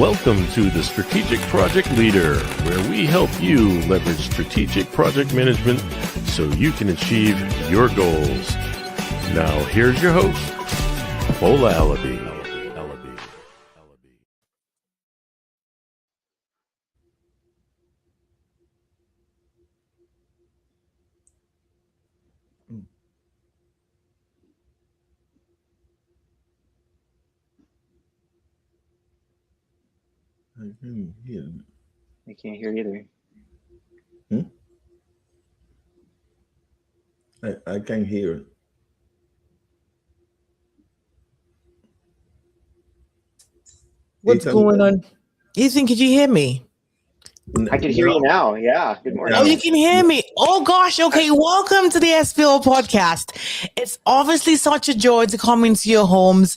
Welcome to the Strategic Project Leader, where we help you leverage strategic project management so you can achieve your goals. Now, here's your host, Bola Alabi. I can't hear either. I can't hear it. What's going on? Ethan, could you hear me? I can hear you now. Yeah. Good morning. Oh, you can hear me. Oh, gosh. Okay. Welcome to the SPO podcast. It's obviously such a joy to come into your homes.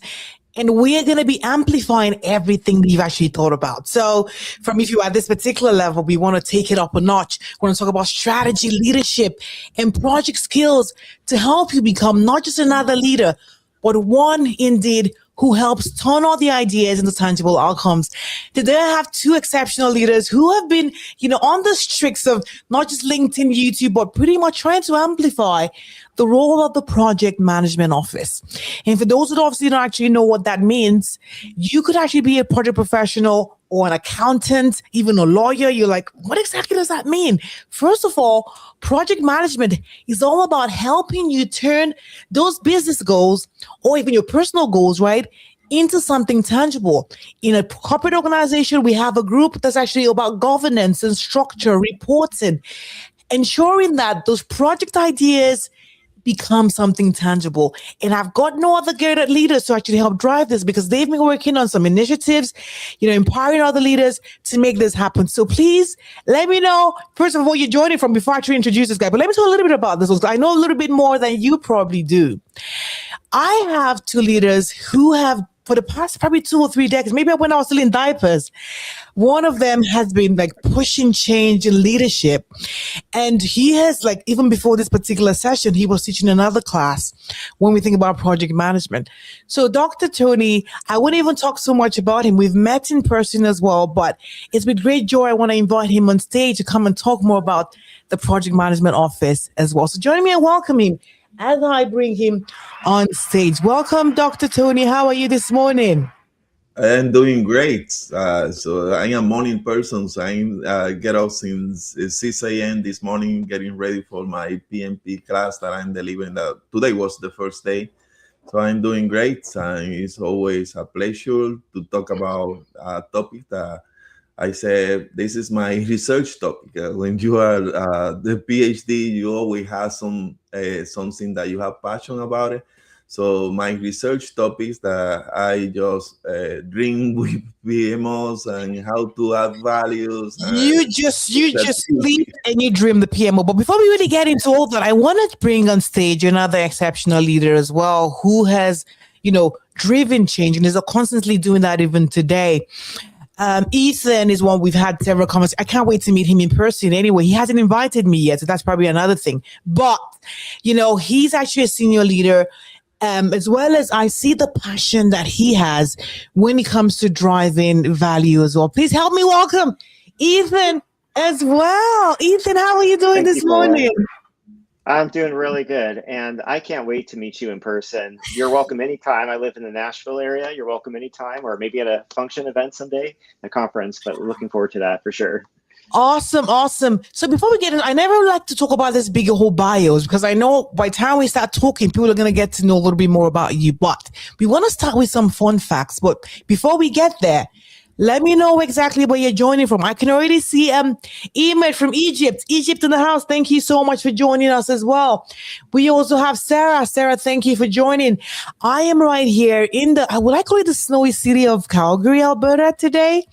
And we are going to be amplifying everything that you've actually thought about. So from if you're at this particular level, we want to take it up a notch. We want to talk about strategy, leadership, and project skills to help you become not just another leader, but one indeed who helps turn all the ideas into tangible outcomes. Today I have two exceptional leaders who have been, on the streaks of not just LinkedIn, YouTube, but pretty much trying to amplify the role of the project management office. And for those who obviously don't actually know what that means, you could actually be a project professional or an accountant, even a lawyer. You're like, what exactly does that mean? First of all, project management is all about helping you turn those business goals or even your personal goals, right, into something tangible. In a corporate organization, we have a group that's actually about governance and structure, reporting, ensuring that those project ideas become something tangible. And I've got no other great leaders to actually help drive this because they've been working on some initiatives, empowering other leaders to make this happen. So please let me know, first of all, you're joining from before I actually introduce this guy. But let me talk a little bit about this. I know a little bit more than you probably do. I have two leaders who have, for the past probably 2 or 3 decades, maybe when I was still in diapers, one of them has been pushing change in leadership. And he has even before this particular session, he was teaching another class when we think about project management. So Dr. Tony, I wouldn't even talk so much about him. We've met in person as well, but it's with great joy. I want to invite him on stage to come and talk more about the project management office as well. So join me and welcome him as I bring him on stage. Welcome, Dr. Tony. How are you this morning? I'm doing great. So I'm a morning person. So I get up since 6 a.m. this morning, getting ready for my PMP class that I'm delivering. Today was the first day. So I'm doing great. And it's always a pleasure to talk about a topic that I said, this is my research topic. When you are the PhD, you always have something that you have passion about it. So my research topics that I just dream with PMOs and how to add values. You just sleep and you dream the PMO. But before we really get into all that, I want to bring on stage another exceptional leader as well, who has, driven change and is constantly doing that even today. Ethan is one we've had several conversations. I can't wait to meet him in person. Anyway, he hasn't invited me yet, so that's probably another thing. But, he's actually a senior leader. As well as I see the passion that he has when it comes to driving value as well. Please help me welcome Ethan as well. Ethan, how are you doing this morning? I'm doing really good, and I can't wait to meet you in person. You're welcome anytime. I live in the Nashville area. You're welcome anytime, or maybe at a function event someday, a conference, but looking forward to that for sure. Awesome. So before we get in, I never like to talk about this bigger whole bios because I know by the time we start talking, people are going to get to know a little bit more about you. But we want to start with some fun facts. But before we get there, let me know exactly where you're joining from. I can already see Ahmed from Egypt. Egypt in the house. Thank you so much for joining us as well. We also have Sarah. Sarah, thank you for joining. I am right here in would I call it the snowy city of Calgary, Alberta today?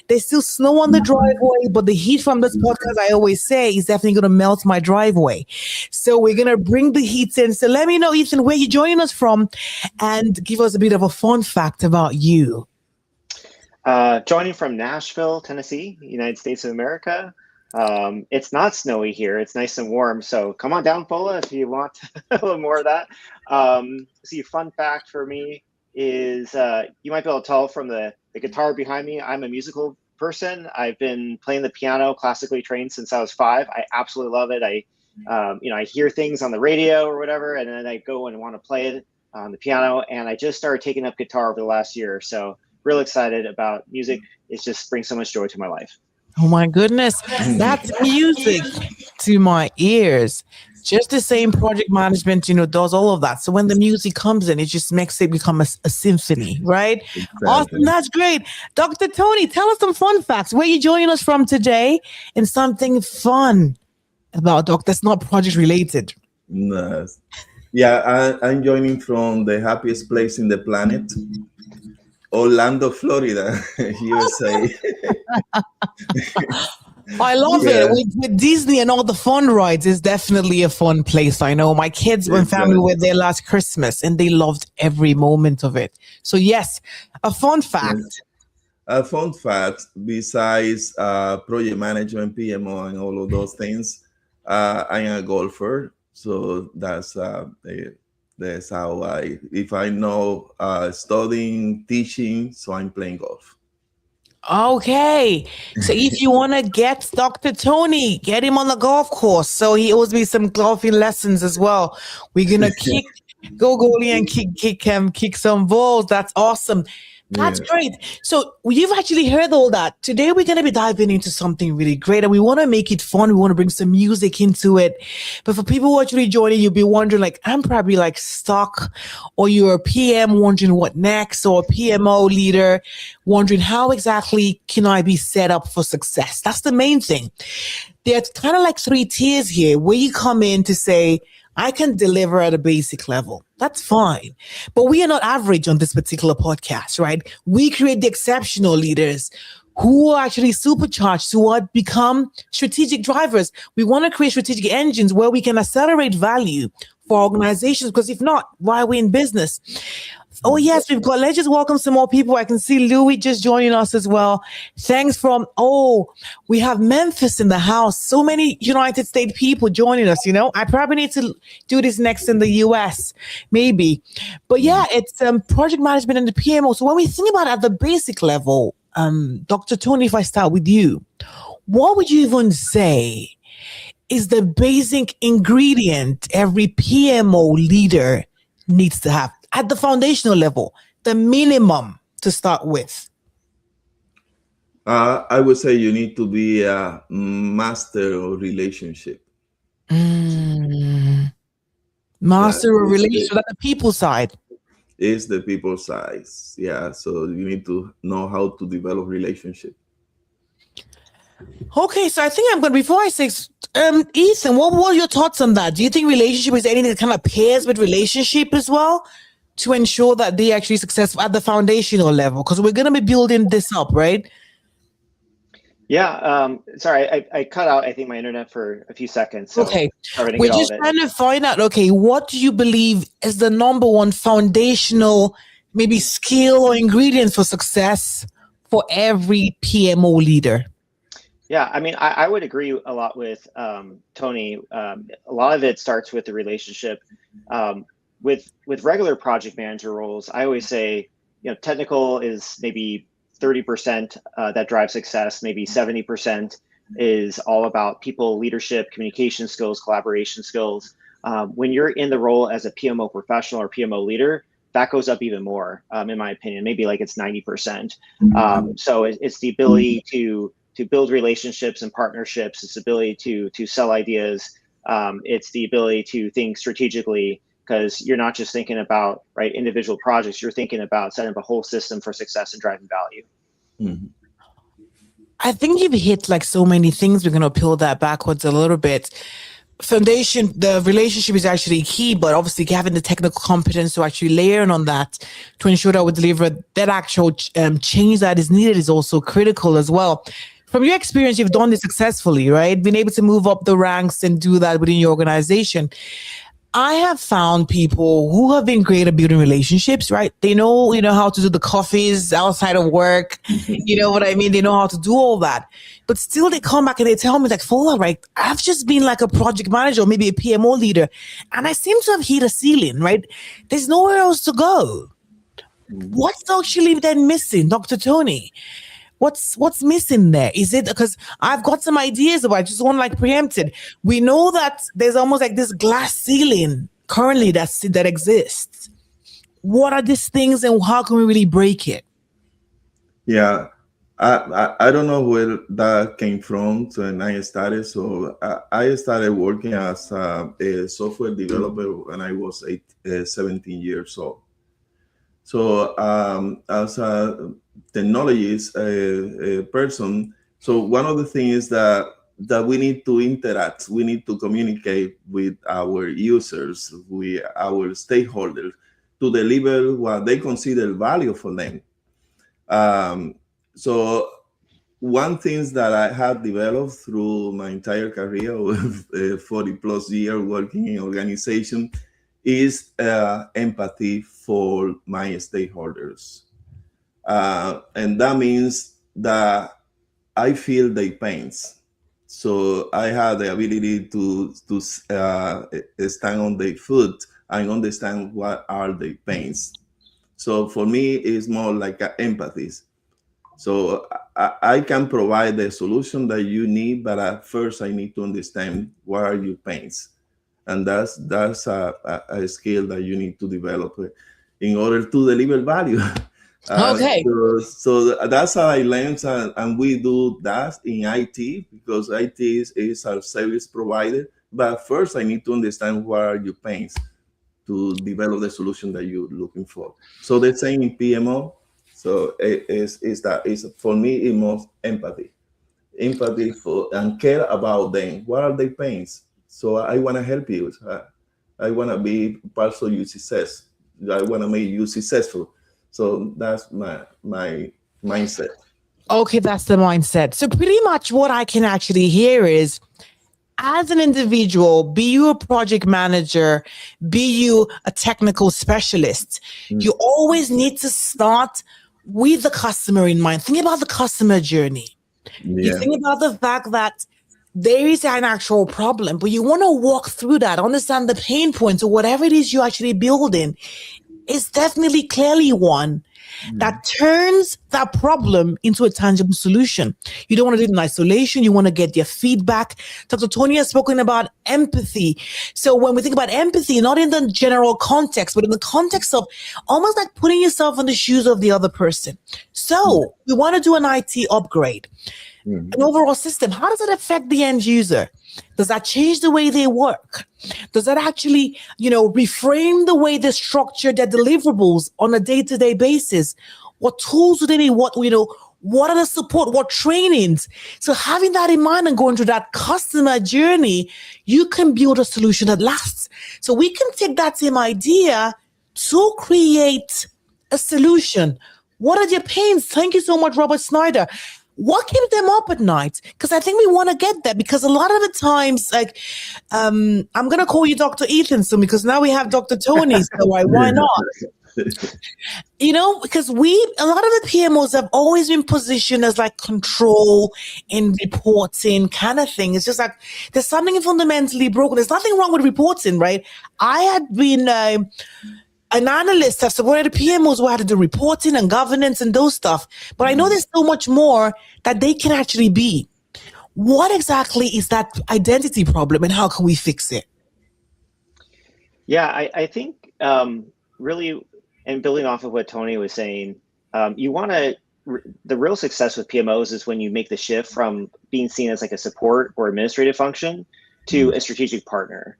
There's still snow on the driveway, but the heat from this podcast, I always say, is definitely going to melt my driveway. So we're going to bring the heat in. So let me know, Ethan, where you're joining us from and give us a bit of a fun fact about you. Joining from Nashville, Tennessee, United States of America. It's not snowy here. It's nice and warm. So come on down, Paula, if you want a little more of that. See, fun fact for me, is you might be able to tell from the guitar behind me. I'm a musical person. I've been playing the piano, classically trained since I was 5. I absolutely love it. I hear things on the radio or whatever, and then I go and want to play it on the piano. And I just started taking up guitar over the last year or so. Real excited about music. It just brings so much joy to my life. Oh my goodness, that's music to my ears. Just the same project management, does all of that. So when the music comes in, it just makes it become a symphony, right? Exactly. Awesome, that's great. Dr. Tony, tell us some fun facts. Where are you joining us from today? And something fun about that's not project related. Nice. Yeah, I'm joining from the happiest place in the planet, Orlando, Florida, USA. I love Yeah. it. With Disney and all the fun rides, it's definitely a fun place. I know my kids and family were there last Christmas and they loved every moment of it. So yes, a fun fact. Yes. A fun fact, besides project management, PMO, and all of those things, I'm a golfer. So that's how if I know studying, teaching, so I'm playing golf. Okay. So if you want to get Dr. Tony, get him on the golf course. So he owes me some golfing lessons as well. We're going to go goalie and kick some balls. That's awesome. That's great. So you've actually heard all that. Today we're going to be diving into something really great and we want to make it fun. We want to bring some music into it. But for people who are actually joining, you'll be wondering like, I'm probably like stuck, or you're a PM wondering what next, or a PMO leader wondering how exactly can I be set up for success? That's the main thing. There's kind of like 3 tiers here where you come in to say, I can deliver at a basic level. That's fine. But we are not average on this particular podcast, right? We create the exceptional leaders who are actually supercharged, who are become strategic drivers. We want to create strategic engines where we can accelerate value for organizations, because if not, why are we in business? Oh, yes, let's just welcome some more people. I can see Louis just joining us as well. Thanks we have Memphis in the house. So many United States people joining us, I probably need to do this next in the US, maybe. But yeah, it's project management and the PMO. So when we think about it at the basic level, Dr. Tony, if I start with you, what would you even say is the basic ingredient every PMO leader needs to have at the foundational level, the minimum to start with? I would say you need to be a master of relationship. Master of relationship, that's the people side. Is the people side. Yeah, so you need to know how to develop relationship. Okay, so I think I'm going to, before I say, Ethan, what were your thoughts on that? Do you think relationship is anything that kind of pairs with relationship as well to ensure that they're actually successful at the foundational level? Because we're going to be building this up, right? Yeah. Sorry, I cut out, I think, my internet for a few seconds. So okay. We're just trying to find out, what do you believe is the number one foundational, maybe skill or ingredient for success for every PMO leader? Yeah, I mean, I would agree a lot with Tony. A lot of it starts with the relationship. With regular project manager roles, I always say, technical is maybe 30% that drives success. Maybe 70% is all about people, leadership, communication skills, collaboration skills. When you're in the role as a PMO professional or PMO leader, that goes up even more, in my opinion. Maybe like it's 90%. So it's the ability to build relationships and partnerships. It's the ability to sell ideas. It's the ability to think strategically, because you're not just thinking about individual projects. You're thinking about setting up a whole system for success and driving value. Mm-hmm. I think you've hit like so many things. We're going to peel that backwards a little bit. Foundation, the relationship is actually key, but obviously having the technical competence to actually layer on that to ensure that we deliver that actual change that is needed is also critical as well. From your experience, you've done this successfully, right? Been able to move up the ranks and do that within your organization. I have found people who have been great at building relationships, right? They know, how to do the coffees outside of work. You know what I mean? They know how to do all that. But still they come back and they tell me like, Fola, right? I've just been like a project manager or maybe a PMO leader, and I seem to have hit a ceiling, right? There's nowhere else to go. What's actually then missing, Dr. Tony? What's missing there? Is it because I've got some ideas about it, just one like preempted. We know that there's almost like this glass ceiling currently that exists. What are these things and how can we really break it? Yeah, I don't know where that came from when I started. So I started working as a software developer when I was 17 years old. So as a technologist a person, so one of the things that we need to interact, we need to communicate with our users, with our stakeholders to deliver what they consider value for them. So one things that I have developed through my entire career of 40 plus years working in organization is empathy for my stakeholders. And that means that I feel their pains. So I have the ability to stand on their foot and understand what are their pains. So for me, it's more like empathy. So I can provide the solution that you need, but at first I need to understand what are your pains. And that's a skill that you need to develop in order to deliver value. Okay. So that's how I learned, and we do that in IT because IT is our service provider. But first, I need to understand what are your pains to develop the solution that you're looking for. So the same in PMO. So is for me it most empathy for and care about them. What are their pains? So I want to help you. I want to be part of your success. I want to make you successful. So that's my mindset. Okay, that's the mindset. So pretty much what I can actually hear is, as an individual, be you a project manager, be you a technical specialist, you always need to start with the customer in mind. Think about the customer journey. You think about the fact that there is an actual problem, but you want to walk through that, understand the pain points or whatever it is you're actually building. Is definitely clearly one that turns that problem into a tangible solution. You don't want to do it in isolation. You want to get their feedback. Dr. Tony has spoken about empathy. So when we think about empathy, not in the general context, but in the context of almost like putting yourself in the shoes of the other person. So we want to do an IT upgrade, an overall system. How does it affect the end user? Does that change the way they work? Does that actually, reframe the way they structure their deliverables on a day-to-day basis? What tools do they need? What are the support? What trainings? So having that in mind and going through that customer journey, you can build a solution that lasts. So we can take that same idea to create a solution. What are their pains? Thank you so much, Robert Snyder. What keeps them up at night? Because I think we want to get there, because a lot of the times, like, I'm going to call you Dr. Ethan soon because now we have Dr. Tony. So why not? Because a lot of the PMOs have always been positioned as like control and reporting kind of thing. It's just like there's something fundamentally broken. There's nothing wrong with reporting, right? I had been an analyst. I've supported PMOs who had to do reporting and governance and those stuff. But I know there's so much more that they can actually be. What exactly is that identity problem and how can we fix it? Yeah, I think really, and building off of what Tony was saying, you want to, the real success with PMOs is when you make the shift from being seen as like a support or administrative function to a strategic partner.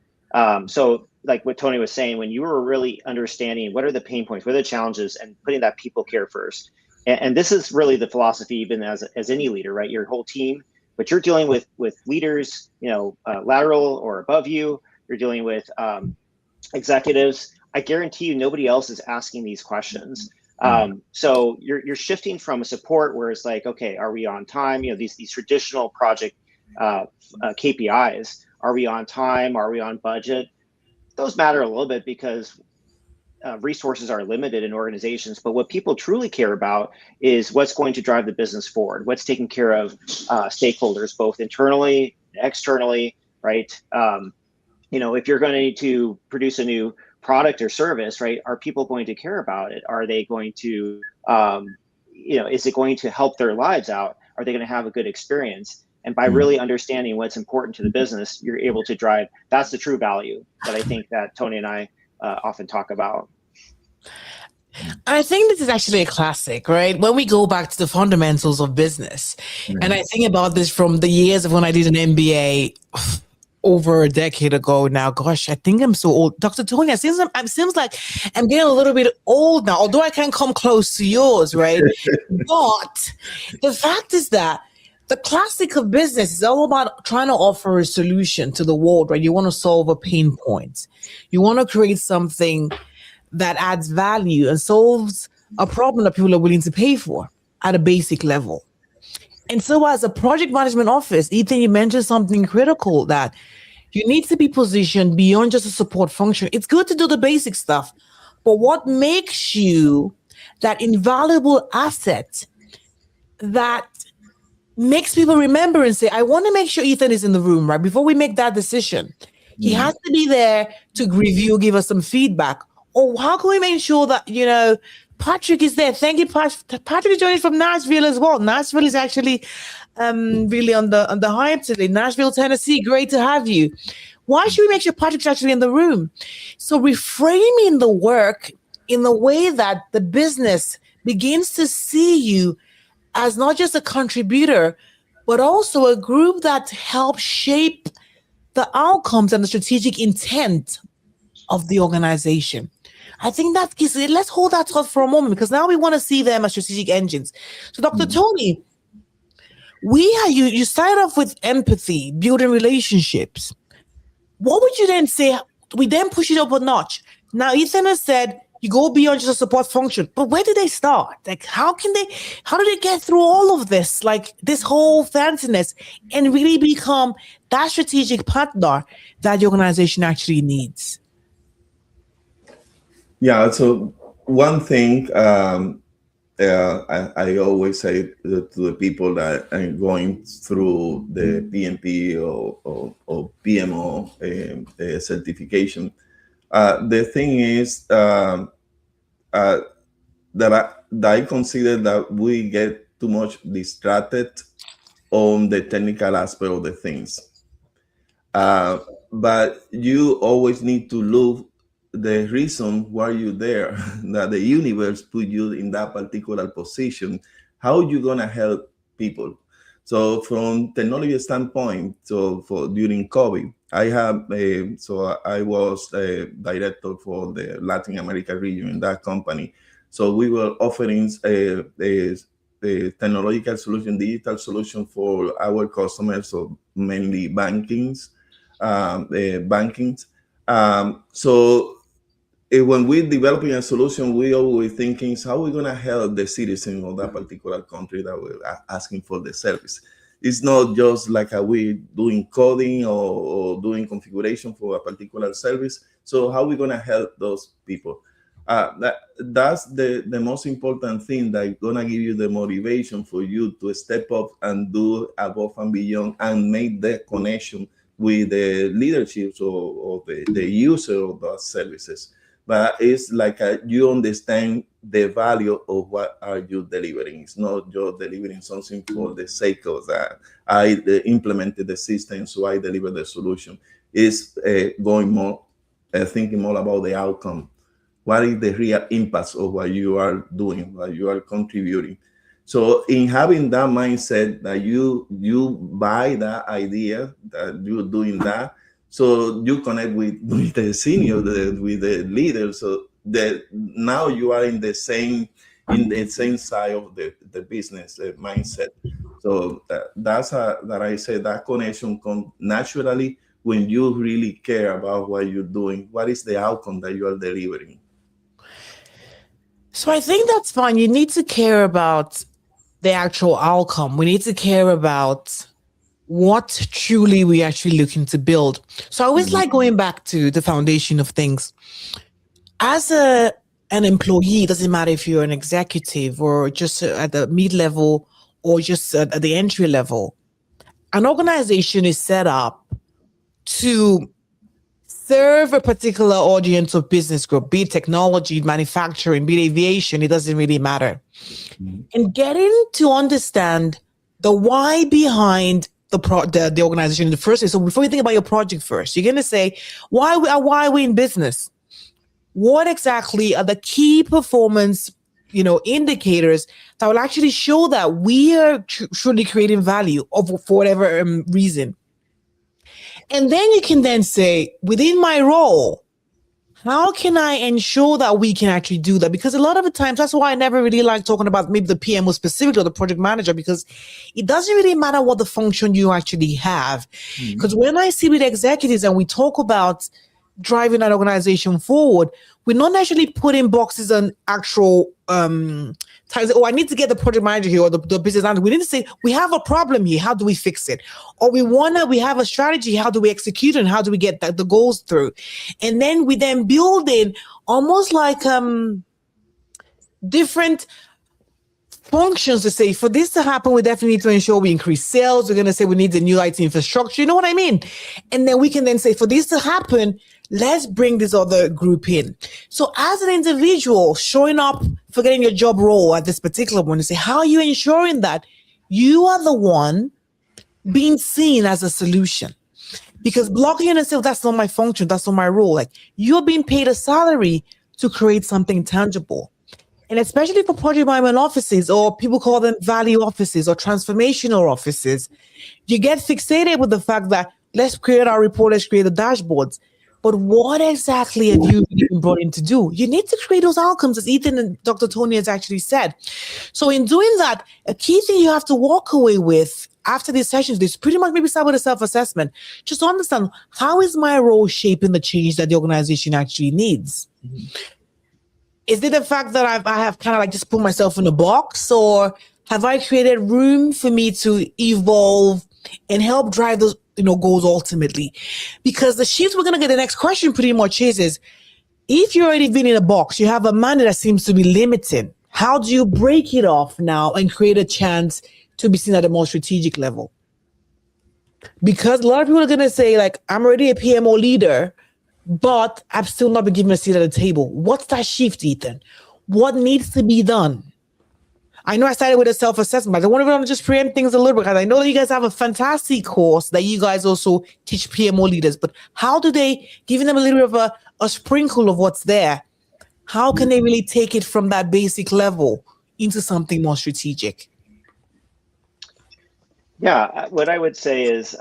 So like what Tony was saying, when you were really understanding what are the pain points, what are the challenges, and putting that people care first. And this is really the philosophy, even as any leader, right? Your whole team, but you're dealing with leaders, lateral or above you. You're dealing with executives. I guarantee you, nobody else is asking these questions. So you're shifting from a support where it's like, okay, are we on time? These traditional project KPIs. Are we on time? Are we on budget? Those matter a little bit because resources are limited in organizations. But what people truly care about is what's going to drive the business forward, what's taking care of stakeholders, both internally, externally, right? If you're going to need to produce a new product or service, right? Are people going to care about it? Are they going to, is it going to help their lives out? Are they going to have a good experience? And by really understanding what's important to the business, you're able to drive, that's the true value that I think that Tony and I often talk about. I think this is actually a classic, right? When we go back to the fundamentals of business, and I think about this from the years of when I did an MBA over a decade ago now. Gosh, I think I'm so old. Dr. Tony, it seems like I'm getting a little bit old now, although I can't come close to yours, right? But the fact is that the classic of business is all about trying to offer a solution to the world, right? You want to solve a pain point. You want to create something that adds value and solves a problem that people are willing to pay for at a basic level. And so as a project management office, Ethan, you mentioned something critical, that you need to be positioned beyond just a support function. It's good to do the basic stuff, but what makes you that invaluable asset that makes people remember and say, I want to make sure Ethan is in the room, right? Before we make that decision, he has to be there to review, give us some feedback. Or how can we make sure that, Patrick is there? Thank you, Patrick is joining from Nashville as well. Nashville is actually really on the hype today. Nashville, Tennessee, great to have you. Why should we make sure Patrick's actually in the room? So reframing the work in the way that the business begins to see you as not just a contributor, but also a group that helps shape the outcomes and the strategic intent of the organization. I think that let's hold that thought for a moment, because now we want to see them as strategic engines. So, Dr. Tony, you started off with empathy, building relationships. What would you then say? We then push it up a notch. Now, Ethan has said you go beyond just a support function, but where do they start? Like, how do they get through all of this, like this whole fanciness, and really become that strategic partner that the organization actually needs? Yeah, so one thing I always say to the people that are going through the PMP or PMO certification, the thing is that I consider that we get too much distracted on the technical aspect of the things. But you always need to look the reason why you're there, that the universe put you in that particular position. How you gonna help people? So from technology standpoint, during COVID, I was a director for the Latin America region in that company. So we were offering a technological solution, digital solution for our customers, so mainly bankings. When we're developing a solution, we always thinking, how are we going to help the citizen of that particular country that we're asking for the service? It's not just like we doing coding or doing configuration for a particular service. So how are we going to help those people? That's the most important thing that's going to give you the motivation for you to step up and do above and beyond and make the connection with the leadership or the user of those services. But it's like you understand the value of what are you delivering. It's not just delivering something for the sake of that. I implemented the system, so I deliver the solution. It's going more, thinking more about the outcome. What is the real impact of what you are doing, what you are contributing? So in having that mindset that you buy that idea that you're doing that, so you connect with the senior, with the leader, so that now you are in the same side of the business mindset. So that's that I say that connection comes naturally when you really care about what you're doing. What is the outcome that you are delivering? So I think that's fine. You need to care about the actual outcome. We need to care about what truly we actually looking to build. So I always like going back to the foundation of things. As an employee, it doesn't matter if you're an executive or just at the mid-level or just at the entry level, an organization is set up to serve a particular audience or business group, be it technology, manufacturing, be it aviation, it doesn't really matter. And getting to understand the why behind the organization in the first place. So before you think about your project first, you're going to say, why are we in business? What exactly are the key performance, indicators that will actually show that we are truly creating value for whatever reason? And then you can then say, within my role, how can I ensure that we can actually do that? Because a lot of the times, that's why I never really like talking about maybe the PMO specifically or the project manager, because it doesn't really matter what the function you actually have. Because when I see with executives and we talk about driving an organization forward, we're not necessarily putting boxes on actual times. Oh, I need to get the project manager here or the business manager. We need to say, we have a problem here. How do we fix it? Or we have a strategy. How do we execute it? And how do we get the goals through? And then we then build in almost like different functions to say, for this to happen, we definitely need to ensure we increase sales. We're going to say we need the new IT infrastructure. You know what I mean? And then we can then say, for this to happen, let's bring this other group in. So as an individual showing up, forgetting your job role at this particular one, to say, how are you ensuring that you are the one being seen as a solution? Because blocking and saying, that's not my function, that's not my role. Like, you're being paid a salary to create something tangible. And especially for project management offices, or people call them value offices or transformational offices, you get fixated with the fact that let's create our report, let's create the dashboards. But what exactly have you been brought in to do? You need to create those outcomes, as Ethan and Dr. Tony has actually said. So in doing that, a key thing you have to walk away with after these sessions is pretty much maybe start with a self-assessment. Just to understand, how is my role shaping the change that the organization actually needs? Is it the fact that I have kind of like just put myself in a box, or have I created room for me to evolve and help drive those goals ultimately? Because the sheets we're going to get the next question pretty much is if you're already been in a box, you have a mandate that seems to be limiting. How do you break it off now and create a chance to be seen at a more strategic level? Because a lot of people are going to say, like, I'm already a PMO leader, but I've still not been given a seat at the table. What's that shift, Ethan? What needs to be done? I know I started with a self-assessment, but I want to just preempt things a little bit, because I know that you guys have a fantastic course that you guys also teach PMO leaders, but how do they, giving them a little bit of a sprinkle of what's there, how can they really take it from that basic level into something more strategic? Yeah, what I would say is,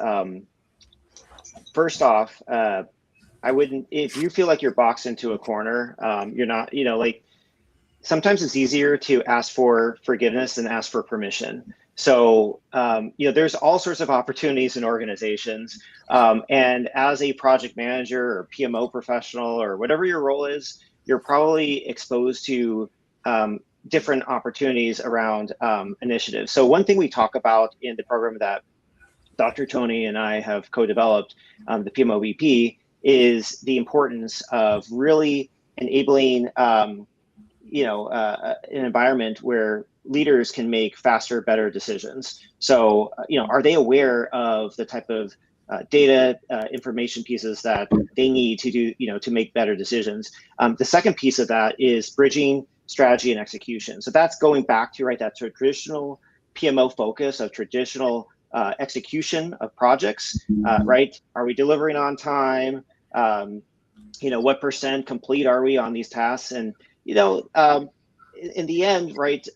first off, I wouldn't, if you feel like you're boxed into a corner, you're not, sometimes it's easier to ask for forgiveness than ask for permission. So, there's all sorts of opportunities in organizations. And as a project manager or PMO professional or whatever your role is, you're probably exposed to different opportunities around initiatives. So one thing we talk about in the program that Dr. Tony and I have co-developed, the PMO VP, is the importance of really enabling an environment where leaders can make faster, better decisions. So, are they aware of the type of data, information pieces that they need to do, to make better decisions? The second piece of that is bridging strategy and execution. So that's going back to, that traditional PMO focus of traditional execution of projects, right? Are we delivering on time? What percent complete are we on these tasks? And, in the end, right,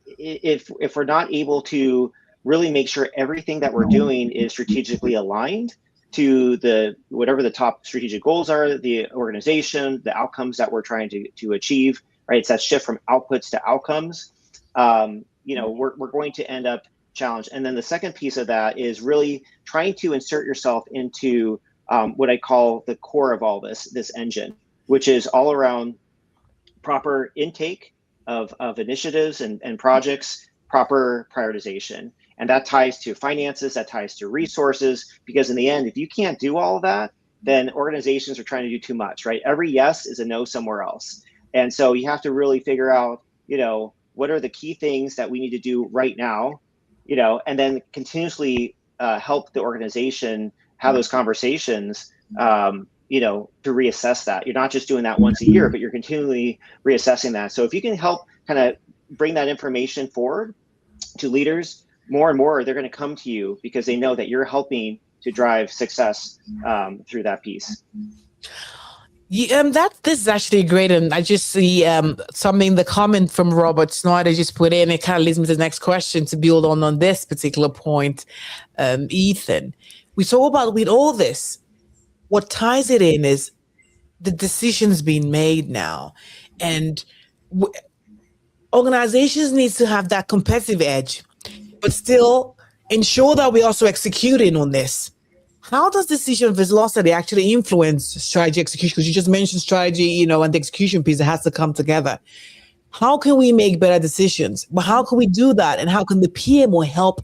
if we're not able to really make sure everything that we're doing is strategically aligned to whatever the top strategic goals are, the organization, the outcomes that we're trying to achieve, right? It's that shift from outputs to outcomes. We're going to end up challenged. And then the second piece of that is really trying to insert yourself into what I call the core of all this engine, which is all around proper intake of initiatives and projects, proper prioritization. And that ties to finances, that ties to resources, because in the end, if you can't do all of that, then organizations are trying to do too much, right? Every yes is a no somewhere else. And so you have to really figure out, what are the key things that we need to do right now, and then continuously help the organization have those conversations to reassess that. You're not just doing that once a year, but you're continually reassessing that. So if you can help kind of bring that information forward to leaders, more and more, they're going to come to you because they know that you're helping to drive success through that piece. Yeah, this is actually great, and I just see something. The comment from Robert Snyder just put in. It kind of leads me to the next question to build on this particular point. Ethan, we talk about with all this. What ties it in is the decisions being made now, and organizations need to have that competitive edge, but still ensure that we're also executing on this. How does decision velocity actually influence strategy execution? Because you just mentioned strategy, and the execution piece that has to come together. How can we make better decisions? But how can we do that? And how can the PMO help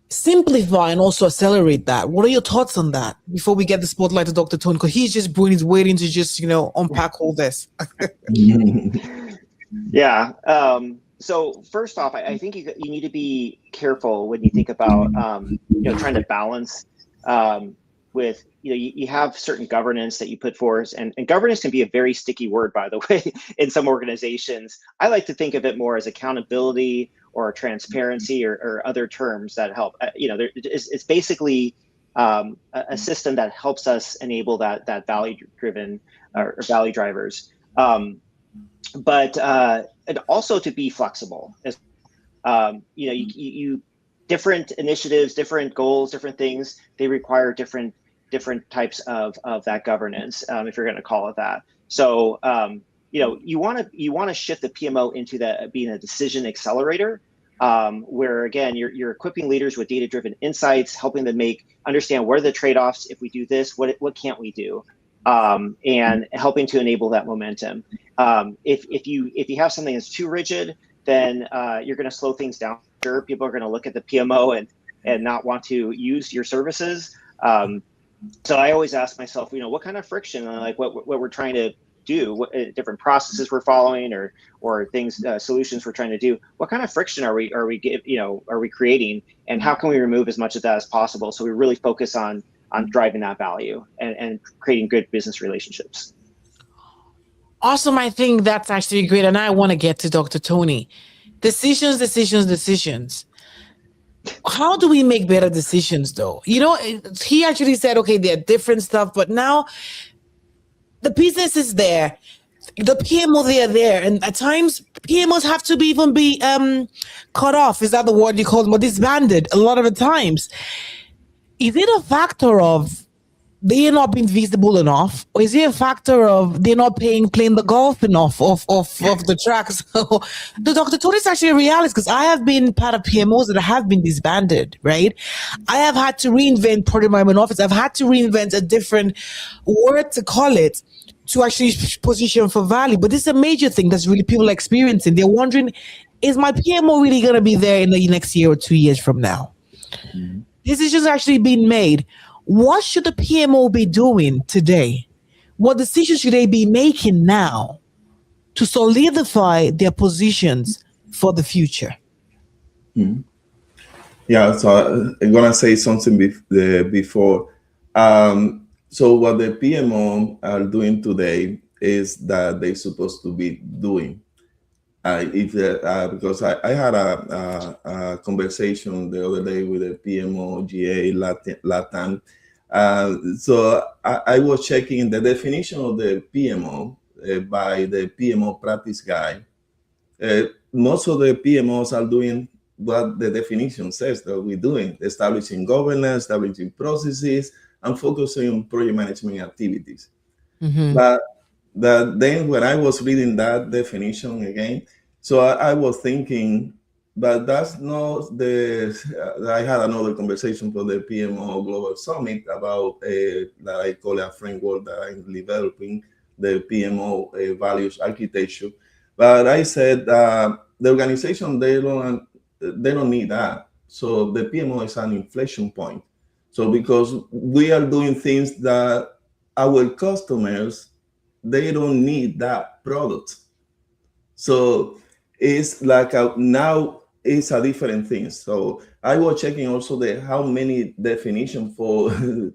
simplify and also accelerate that? What are your thoughts on that before we get the spotlight to Dr. Tony? Because he's waiting to just, unpack all this. Yeah. So first off, I think you need to be careful when you think about, trying to balance with, you have certain governance that you put forth, and governance can be a very sticky word, by the way, in some organizations. I like to think of it more as accountability or transparency or other terms that help. It's basically a system that helps us enable that value-driven or value drivers. But and also to be flexible. You different initiatives, different goals, different things, they require different types of that governance, if you're going to call it that. So you want to shift the PMO into being a decision accelerator, where again you're equipping leaders with data-driven insights, helping them understand where are the trade-offs. If we do this, what can't we do, and helping to enable that momentum. If you have something that's too rigid, then you're going to slow things down. Sure, people are going to look at the PMO and not want to use your services. So I always ask myself, what kind of friction, like what we're trying to do, what different processes we're following, or things, solutions we're trying to do. What kind of friction are we creating, and how can we remove as much of that as possible? So we really focus on driving that value and creating good business relationships. Awesome. I think that's actually great. And I want to get to Dr. Tony. Decisions. How do we make better decisions, though? He actually said, okay, there are different stuff, but now the business is there. The PMO, they are there. And at times, PMOs have to be cut off. Is that the word you call them? Or disbanded a lot of the times. Is it a factor of they're not being visible enough, or is it a factor of they're not playing the golf enough of the track? So the Dr. Tony is actually a reality, because I have been part of PMOs that have been disbanded, right? I have had to reinvent part of my own office. I've had to reinvent a different word to call it to actually position for value. But this is a major thing that's really people are experiencing. They're wondering, is my PMO really going to be there in the next year or 2 years from now? Mm-hmm. Decisions actually being made. What should the PMO be doing today? What decisions should they be making now to solidify their positions for the future? Mm-hmm. Yeah, so I'm going to say something before. So what the PMO are doing today is that they're supposed to be doing. Because I had a conversation the other day with a PMO, GA, Latin. So I was checking the definition of the PMO by the PMO practice guide. Most of the PMOs are doing what the definition says that we're doing, establishing governance, establishing processes, and focusing on project management activities. Mm-hmm. But then when I was reading that definition again, so I was thinking, but that's not I had another conversation for the PMO Global Summit about that I call a framework that I'm developing, the PMO values architecture. But I said the organization, they don't need that. So the PMO is an inflection point. So because we are doing things that our customers, they don't need that product. So it's like now it's a different thing. So I was checking also how many definitions for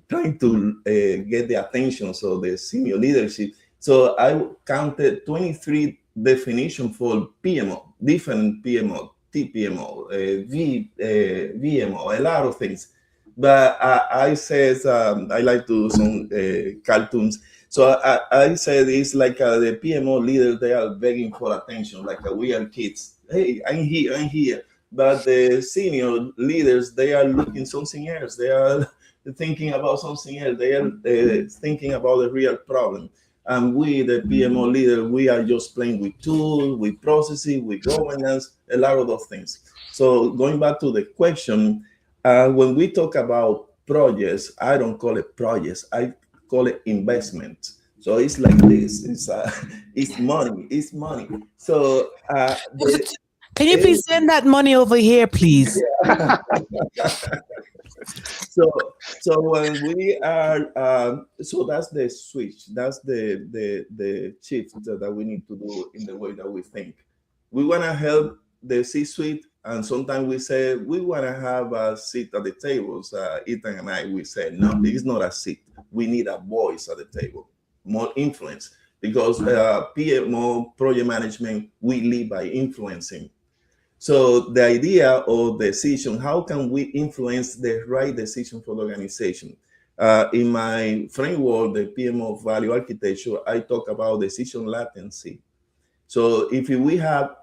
trying to get the attention, so the senior leadership. So I counted 23 definitions for PMO, different PMO, TPMO, VMO, a lot of things. But I said, I like to do some cartoons. So I said it's like the PMO leaders, they are begging for attention, like we are kids. Hey, I'm here. But the senior leaders, they are looking something else. They are thinking about something else. They are thinking about the real problem. And we, the PMO leader, we are just playing with tools, with processes, with governance, a lot of those things. So going back to the question, when we talk about projects, I don't call it projects. I call it investment. So it's like this. It's money. It's money. So can you please send that money over here, please? Yeah. So when we are, so that's the switch. That's the shift that we need to do in the way that we think. We want to help the C-suite, and sometimes we say we want to have a seat at the tables. Ethan and I, we say no, it's not a seat. We need a voice at the table, more influence, because PMO project management, we live by influencing. So the idea of decision, how can we influence the right decision for the organization? In my framework, the PMO value architecture, I talk about decision latency. So if we have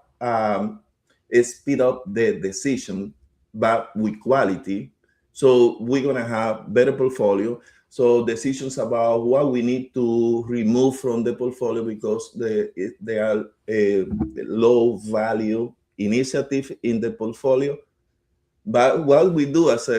speed up the decision, but with quality, so we're gonna have better portfolio. So decisions about what we need to remove from the portfolio because they are low value initiative in the portfolio. But what we do as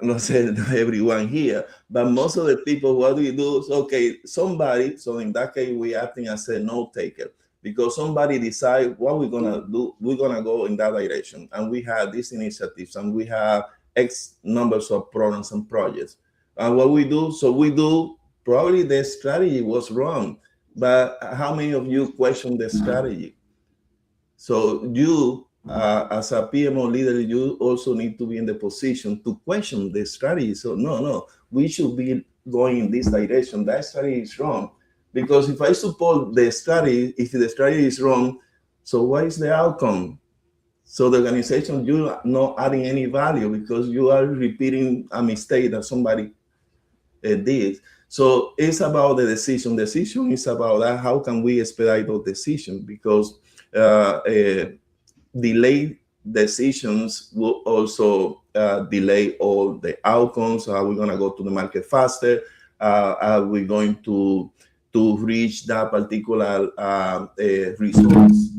not saying everyone here, but most of the people, what we do is, okay, somebody, so in that case, we acting as a note taker because somebody decide what we're gonna do, we're gonna go in that direction. And we have these initiatives and we have X numbers of programs and projects. And what we do, probably the strategy was wrong, but how many of you question the strategy? So you, as a PMO leader, you also need to be in the position to question the strategy. So no, we should be going in this direction. That strategy is wrong. Because if I support the strategy, if the strategy is wrong, so what is the outcome? So the organization, you are not adding any value because you are repeating a mistake that somebody did. So it's about the decision. Decision is about that. How can we expedite those decisions? Because delayed decisions will also delay all the outcomes. Are we going to go to the market faster? Are we going to reach that particular resource?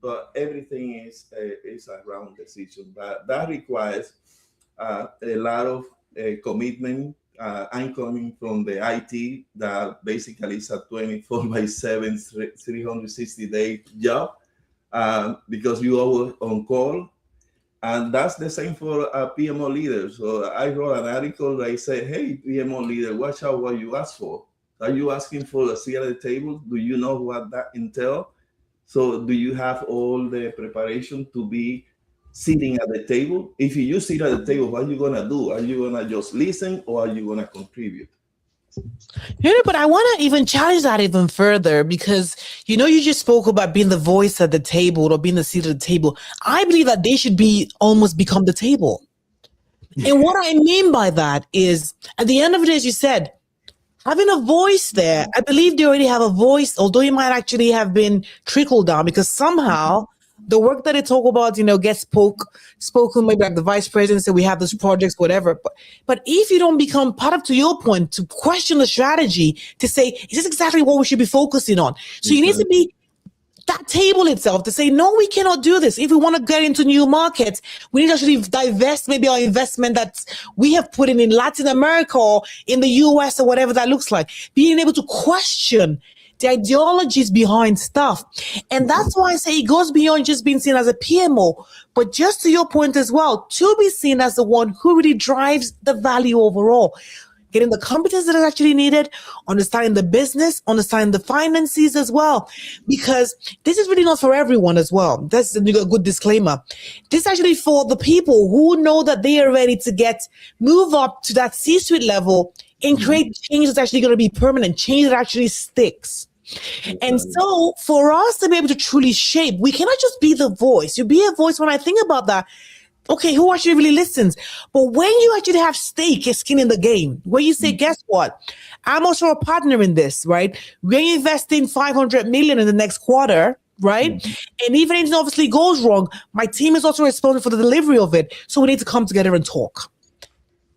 But everything is around decision. But that requires a lot of commitment. I'm coming from the IT that basically is a 24/7, 360-day job because you are on call. And that's the same for a PMO leader. So I wrote an article that I said, hey, PMO leader, watch out what you ask for. Are you asking for a seat at the table? Do you know what that entails? So do you have all the preparation to be sitting at the table? If you sit at the table, what are you going to do? Are you going to just listen or are you going to contribute? But I want to even challenge that even further because, you just spoke about being the voice at the table or being the seat at the table. I believe that they should almost become the table. And what I mean by that is at the end of it, as you said, having a voice there, I believe they already have a voice, although it might actually have been trickled down because somehow the work that they talk about, gets spoken maybe like the vice president said, we have these projects, whatever. But if you don't become part of, to your point, to question the strategy, to say, is this exactly what we should be focusing on? So you need to be that table itself to say, no, we cannot do this. If we want to get into new markets, we need to actually divest maybe our investment that we have put in Latin America or in the US or whatever that looks like. Being able to question the ideologies behind stuff. And that's why I say it goes beyond just being seen as a PMO, but just to your point as well, to be seen as the one who really drives the value overall. getting the competence that is actually needed, understanding the business, understanding the finances as well, because this is really not for everyone as well. That's a good disclaimer. This is actually for the people who know that they are ready to move up to that C-suite level and create change that's actually going to be permanent, change that actually sticks. And so for us to be able to truly shape, we cannot just be the voice. You be a voice. When I think about that, okay, who actually really listens? But when you actually have skin in the game, where you say, guess what? I'm also a partner in this, right? We're investing 500 million in the next quarter, right? And even if it obviously goes wrong, my team is also responsible for the delivery of it. So we need to come together and talk.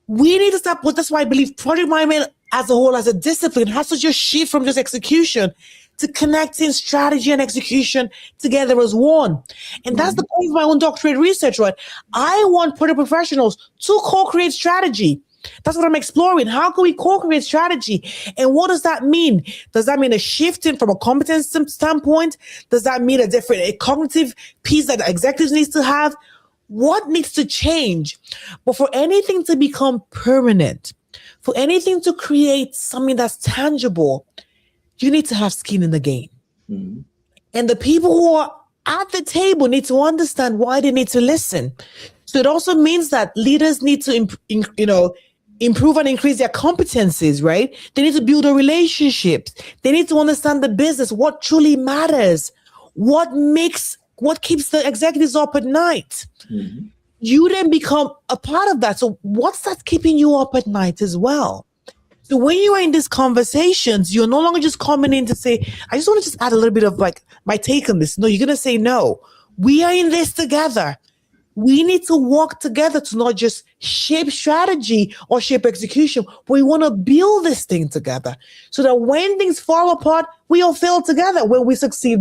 We need to stop. That's why I believe project management as a whole, as a discipline, has to just shift from just execution to connecting strategy and execution together as one. And that's the point of my own doctorate research, right? I want project professionals to co-create strategy. That's what I'm exploring. How can we co-create strategy? And what does that mean? Does that mean a shifting from a competence standpoint? Does that mean a cognitive piece that executives need to have? What needs to change? But for anything to become permanent, for anything to create something that's tangible, you need to have skin in the game. And the people who are at the table need to understand why they need to listen. So it also means that leaders need to improve and increase their competencies, right? They need to build their relationships. They need to understand the business, what truly matters, what keeps the executives up at night. You then become a part of that. So what's that keeping you up at night as well? So when you are in these conversations, you're no longer just coming in to say, I just want to just add a little bit of like my take on this. No, you're going to say, no, we are in this together. We need to work together to not just shape strategy or shape execution, but we want to build this thing together so that when things fall apart, we all fail together. When we succeed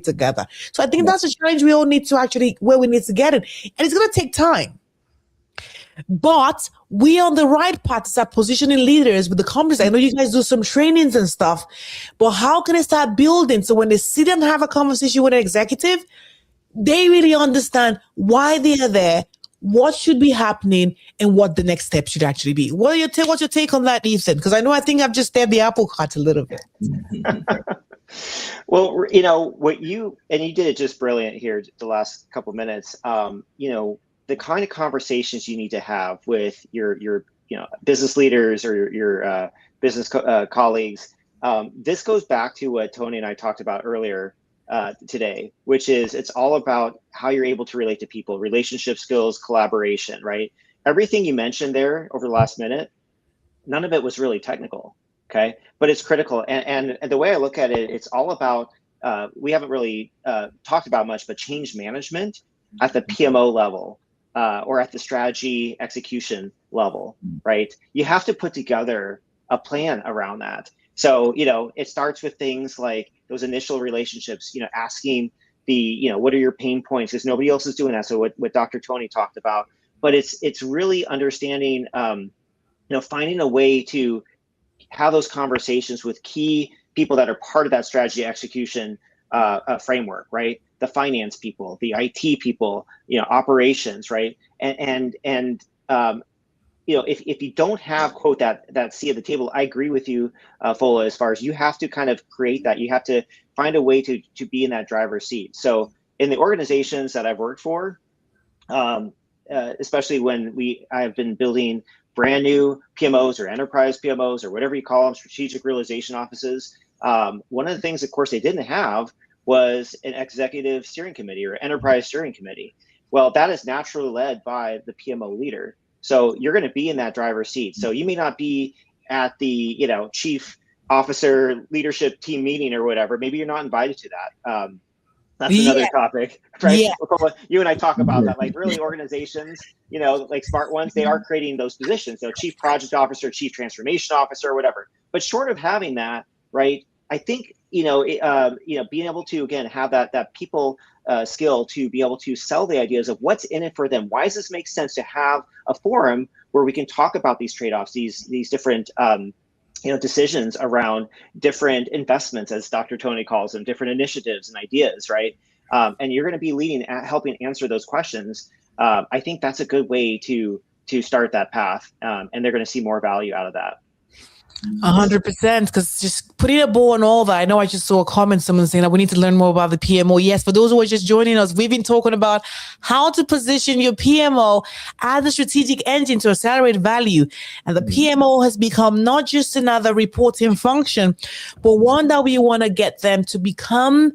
together. So I think that's a challenge we all need to where we need to get it. And it's going to take time. But we are on the right path to start positioning leaders with the companies. I know you guys do some trainings and stuff, but how can they start building? So when they sit and have a conversation with an executive, they really understand why they are there, what should be happening, and what the next step should actually be. What's your take on that, Ethan? Because I think I've just stabbed the apple cart a little bit. Well, what you did it just brilliant here the last couple of minutes. The kind of conversations you need to have with your business leaders or your business colleagues. This goes back to what Tony and I talked about earlier today, which is it's all about how you're able to relate to people, relationship skills, collaboration, right? Everything you mentioned there over the last minute, none of it was really technical, okay? But it's critical. And the way I look at it, it's all about, we haven't really talked about much, but change management at the PMO level. Or at the strategy execution level, right? You have to put together a plan around that. So, it starts with things like those initial relationships, asking what are your pain points? Because nobody else is doing that. So what Dr. Tony talked about, but it's really understanding, finding a way to have those conversations with key people that are part of that strategy execution framework, right? The finance people, the IT people, operations, right? And if you don't have, quote, that seat at the table, I agree with you, Fola, as far as you have to kind of create that. You have to find a way to be in that driver's seat. So in the organizations that I've worked for, especially when I have been building brand new PMOs or enterprise PMOs or whatever you call them, strategic realization offices, one of the things, of course, they didn't have was an executive steering committee or enterprise steering committee. Well, that is naturally led by the PMO leader. So you're going to be in that driver's seat. So you may not be at the, chief officer leadership team meeting or whatever. Maybe you're not invited to that. That's another topic, right? Yeah. You and I talk about that, like really organizations, like smart ones, they are creating those positions. So chief project officer, chief transformation officer, or whatever. But short of having that, right, I think, being able to, again, have that people skill to be able to sell the ideas of what's in it for them. Why does this make sense to have a forum where we can talk about these trade-offs, these different, decisions around different investments, as Dr. Tony calls them, different initiatives and ideas, right? And you're going to be leading, helping answer those questions. I think that's a good way to start that path, and they're going to see more value out of that. 100%, because just putting a bow on all that. I know I just saw a comment, someone saying that we need to learn more about the PMO. Yes, for those who are just joining us, we've been talking about how to position your PMO as a strategic engine to accelerate value. And the PMO has become not just another reporting function, but one that we want to get them to become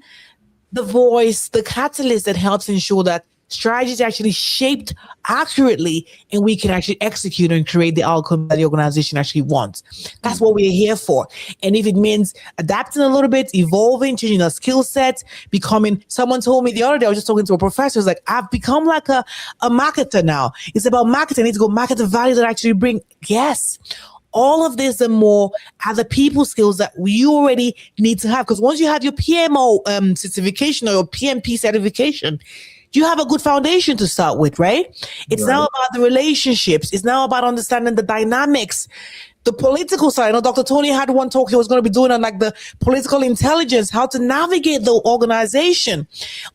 the voice, the catalyst that helps ensure that strategy is actually shaped accurately and we can actually execute and create the outcome that the organization actually wants. That's what we're here for. And if it means adapting a little bit, evolving, changing our skill sets, becoming, someone told me the other day, I was just talking to a professor, who's like, I've become like a marketer now. It's about marketing. I need to go market the value that I actually bring. Yes. All of this and more are the people skills that we already need to have. Because once you have your PMO certification or your PMP certification, you have a good foundation to start with, right? It's now about the relationships. It's now about understanding the dynamics, the political side. I know Dr. Tony had one talk he was going to be doing on like the political intelligence, how to navigate the organization,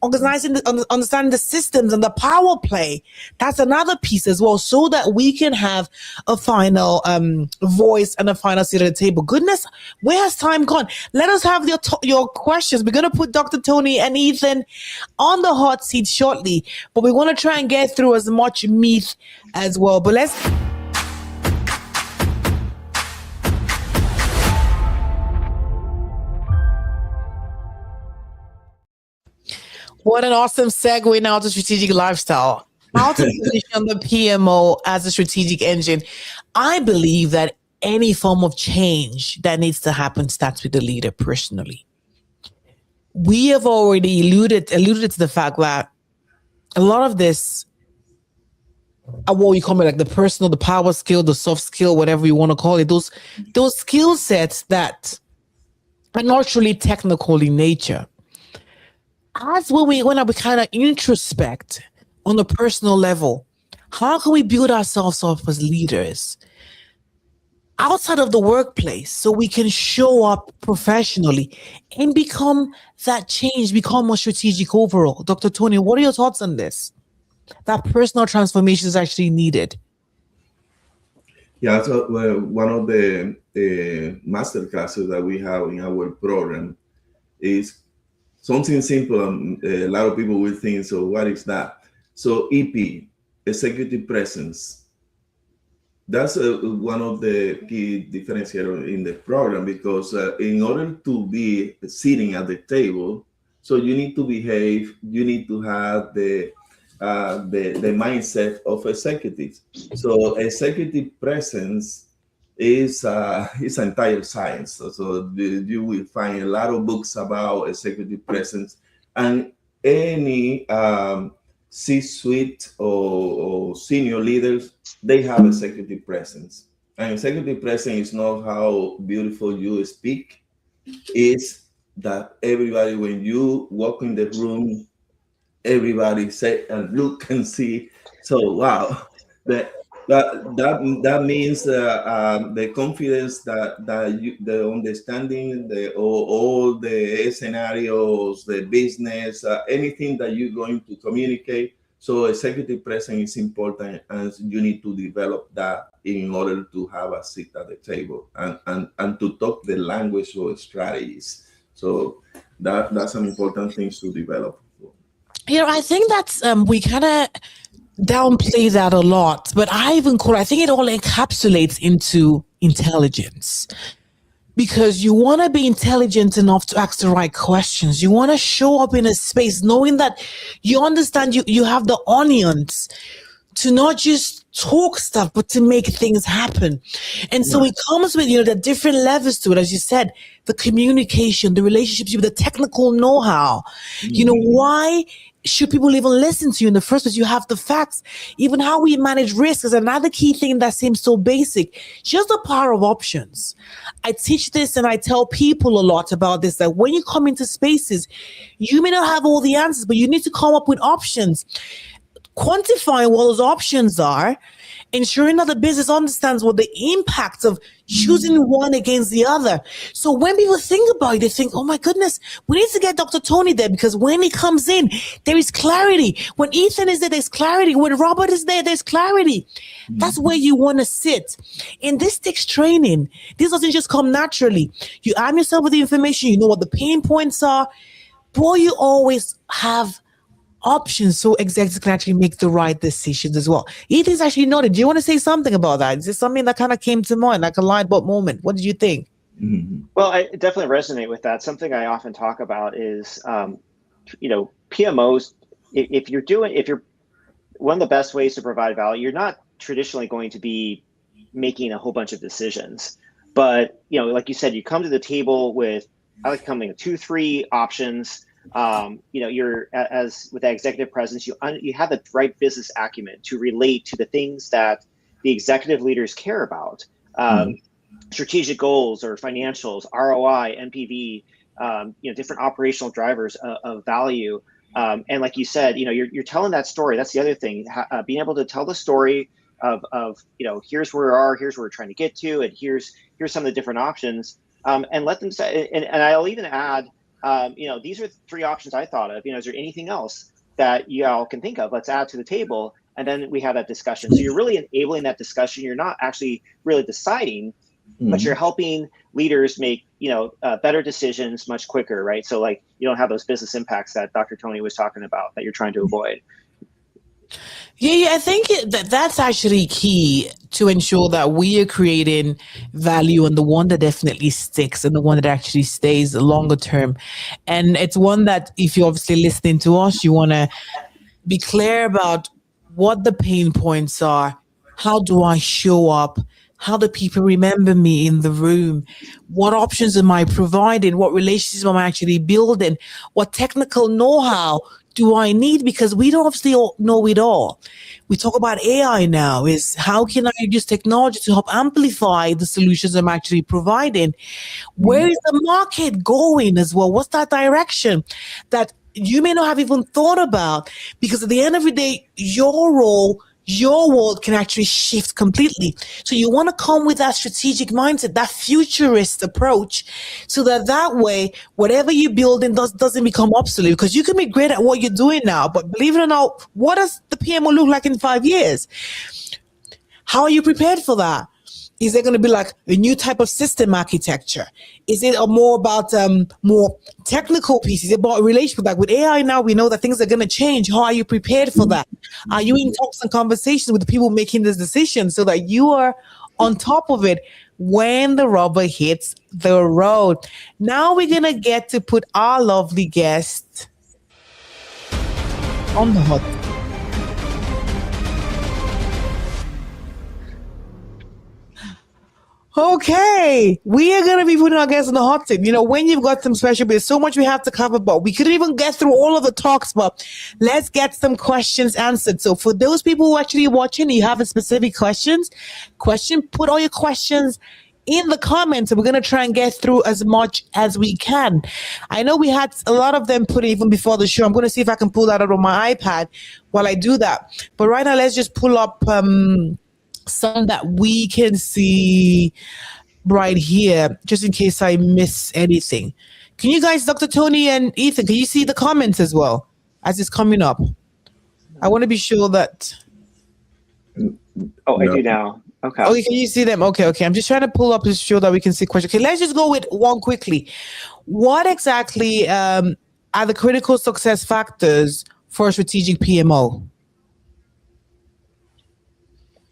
understanding the systems and the power play. That's another piece as well, so that we can have a final voice and a final seat at the table. Goodness, where has time gone? Let us have your questions. We're going to put Dr. Tony and Ethan on the hot seat shortly, but we want to try and get through as much meat as well. But let's... What an awesome segue now to strategic lifestyle. How to position the PMO as a strategic engine. I believe that any form of change that needs to happen starts with the leader personally. We have already alluded to the fact that a lot of this, what we call it, like the personal, the power skill, the soft skill, whatever you want to call it, those skill sets that are not truly technical in nature. As when we kind of introspect on a personal level, how can we build ourselves up as leaders outside of the workplace so we can show up professionally and become that change, become more strategic overall? Dr. Tony, what are your thoughts on this? That personal transformation is actually needed. Yeah, so one of the master classes that we have in our program is something simple. A lot of people will think, so what is that? So EP, executive presence. That's one of the key differentiators in the program, because in order to be sitting at the table, so you need to behave, you need to have the mindset of executives. So executive presence is an entire science. So you will find a lot of books about executive presence, and any C-suite or senior leaders, they have executive presence. And executive presence is not how beautiful you speak. It's that everybody, when you walk in the room, everybody say and look and see. So wow, that means the confidence, that you, the understanding, all the scenarios, the business, anything that you're going to communicate. So executive presence is important, and you need to develop that in order to have a seat at the table and to talk the language of strategies. So that's an important thing to develop. I think that's we kind of downplay that a lot, but I think it all encapsulates into intelligence, because you want to be intelligent enough to ask the right questions. You want to show up in a space knowing that you understand you have the onions to not just talk stuff, but to make things happen. And so it comes with, the different levels to it, as you said, the communication, the relationships, the technical know-how. Why should people even listen to you in the first place? You have the facts. Even how we manage risk is another key thing that seems so basic. Just the power of options. I teach this and I tell people a lot about this, that when you come into spaces, you may not have all the answers, but you need to come up with options. Quantifying what those options are ensuring that the business understands what the impact of choosing one against the other. So when people think about it, they think, oh my goodness, we need to get Dr. Tony there, because when he comes in, there is clarity. When Ethan is there, there's clarity. When Robert is there, there's clarity. That's where you want to sit. And this takes training. This doesn't just come naturally. You arm yourself with the information, you know what the pain points are. Boy, you always have options so executives can actually make the right decisions as well. Ethan's actually noted. Do you want to say something about that? Is this something that kind of came to mind, like a light bulb moment? What did you think? Well, I definitely resonate with that. Something I often talk about is, PMOs. If you're one of the best ways to provide value, you're not traditionally going to be making a whole bunch of decisions. But, like you said, you come to the table with, I like coming with 2-3 options. You're as with that executive presence, you have the right business acumen to relate to the things that the executive leaders care about, strategic goals or financials, ROI, NPV, different operational drivers of value. And like you said, you're telling that story. That's the other thing, being able to tell the story of here's where we are, here's where we're trying to get to, and here's some of the different options, and let them say. And I'll even add, these are 3 options I thought of. Is there anything else that you all can think of? Let's add to the table, and then we have that discussion. So you're really enabling that discussion. You're not actually really deciding, but you're helping leaders make better decisions much quicker, right? So like you don't have those business impacts that Dr. Tony was talking about that you're trying to avoid. Yeah, I think that's actually key to ensure that we are creating value, and the one that definitely sticks and the one that actually stays longer term. And it's one that, if you're obviously listening to us, you want to be clear about what the pain points are. How do I show up? How do people remember me in the room? What options am I providing? What relationships am I actually building? What technical know-how do I need? Because we don't obviously know it all. We talk about AI now, is how can I use technology to help amplify the solutions I'm actually providing? Where is the market going as well? What's that direction that you may not have even thought about? Because at the end of the day, your role, your world can actually shift completely. So you want to come with that strategic mindset, that futurist approach, so that way, whatever you're building doesn't become obsolete. Because you can be great at what you're doing now, but believe it or not, what does the PMO look like in 5 years? How are you prepared for that? Is there going to be like a new type of system architecture? Is it more about more technical pieces? Is it about a relationship? Like with AI now, we know that things are going to change. How are you prepared for that? Are you in talks and conversations with the people making this decision so that you are on top of it when the rubber hits the road? Now we're going to get to put our lovely guest on the hot. Okay, we are going to be putting our guests on the hot seat. When you've got some special, there's so much we have to cover, but we couldn't even get through all of the talks, but let's get some questions answered. So for those people who are actually watching, you have a specific question, put all your questions in the comments, and we're going to try and get through as much as we can. I know we had a lot of them put even before the show. I'm going to see if I can pull that out on my iPad while I do that. But right now, let's just pull up some that we can see right here, just in case I miss anything. Can you guys, Dr. Tony and Ethan, can you see the comments as well as it's coming up? I want to be sure that. Oh, I do now. Okay. Okay, can you see them? Okay. I'm just trying to pull up to show that we can see questions. Okay, let's just go with one quickly. What exactly are the critical success factors for a strategic PMO?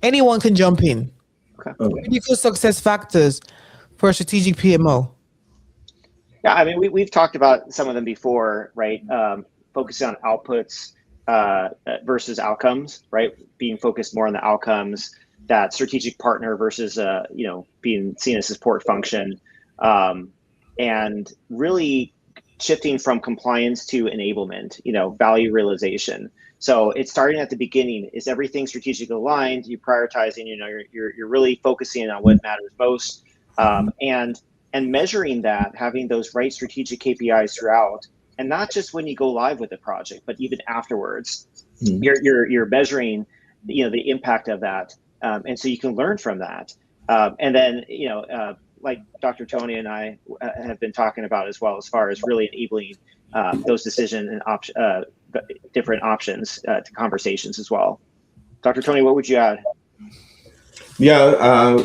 Anyone can jump in. Okay. Critical success factors for a strategic PMO. Yeah, I mean, we've talked about some of them before, right? Focusing on outputs versus outcomes, right? Being focused more on the outcomes, that strategic partner versus, being seen as a support function, and really shifting from compliance to enablement, value realization. So it's starting at the beginning. Is everything strategically aligned? You prioritizing, you're really focusing on what matters most, and measuring that, having those right strategic KPIs throughout, and not just when you go live with the project, but even afterwards. You're measuring, the impact of that. And so you can learn from that. And then, like Dr. Tony and I have been talking about as well, as far as really enabling those decision and different options to conversations as well. Dr. Tony, what would you add? Yeah,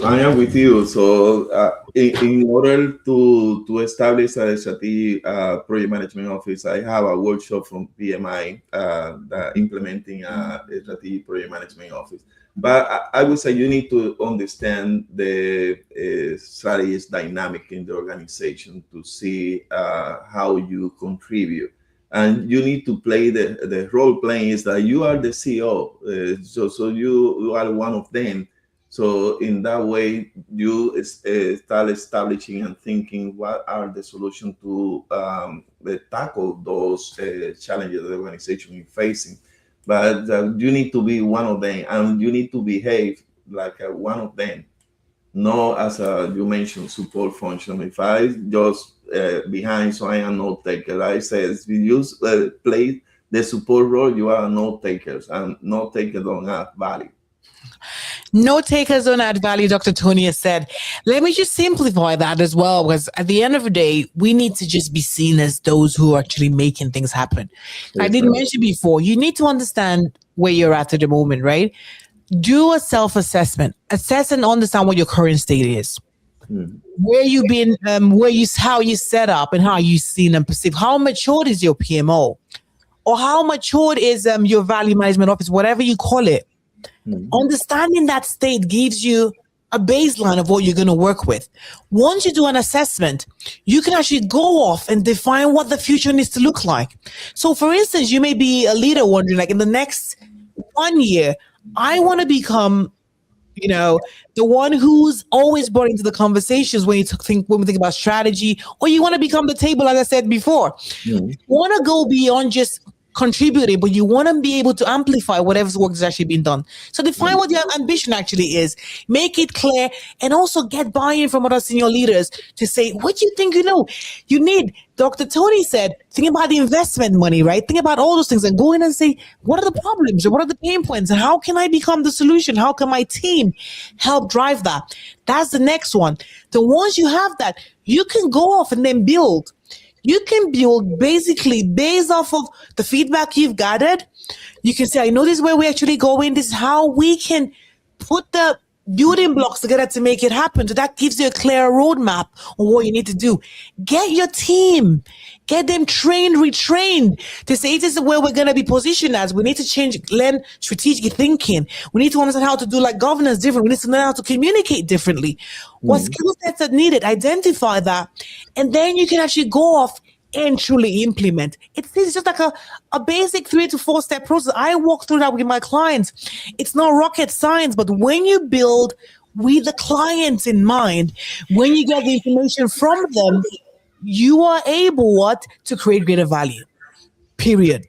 I am with you. So, in order to establish a strategic project management office, I have a workshop from PMI implementing a strategic project management office. But I would say you need to understand the strategy dynamic in the organization to see how you contribute. And you need to play the role playing is that you are the CEO. So you are one of them. So in that way, you start establishing and thinking what are the solutions to tackle those challenges the organization is facing. But you need to be one of them, and you need to behave like one of them, not as you mentioned support function. If I just behind, so I am note taker. I says you play the support role, you are note takers, and note takers don't add value. No takers don't add value, Dr. Tony has said. Let me just simplify that as well, because at the end of the day, we need to just be seen as those who are actually making things happen. Exactly. I did mention before, you need to understand where you're at the moment, right? Do a self-assessment. Assess and understand what your current state is. Where you've been, how you set up and how you seen and perceive. How matured is your PMO? Or how matured is your value management office, whatever you call it. Understanding that state gives you a baseline of what you're going to work with. Once you do an assessment, you can actually go off and define what the future needs to look like. So for instance, you may be a leader wondering, like in the next 1 year, I want to become, the one who's always brought into the conversations when we think about strategy, or you want to become the table, as I said before. You want to go beyond just contributing, but you want to be able to amplify whatever's work is actually being done. So define what your ambition actually is, make it clear, and also get buy-in from other senior leaders to say, what do you think you need? Dr. Tony said, think about the investment money, right? Think about all those things and go in and say, what are the problems and what are the pain points and how can I become the solution? How can my team help drive that? That's the next one. The once you have that, you can go off and then build. You can build basically based off of the feedback you've gathered. You can say, I know this is where we're actually going. This is how we can put the building blocks together to make it happen. So that gives you a clear roadmap on what you need to do. Get your team, get them trained, retrained to say, this is where we're going to be positioned as. We need to learn strategic thinking. We need to understand how to do like governance different. We need to learn how to communicate differently. What skill sets are needed, identify that. And then you can actually go off and truly implement. It's just like a basic 3 to 4 step process. I walk through that with my clients. It's not rocket science, but when you build with the clients in mind, when you get the information from them, you are able to create greater value. Period.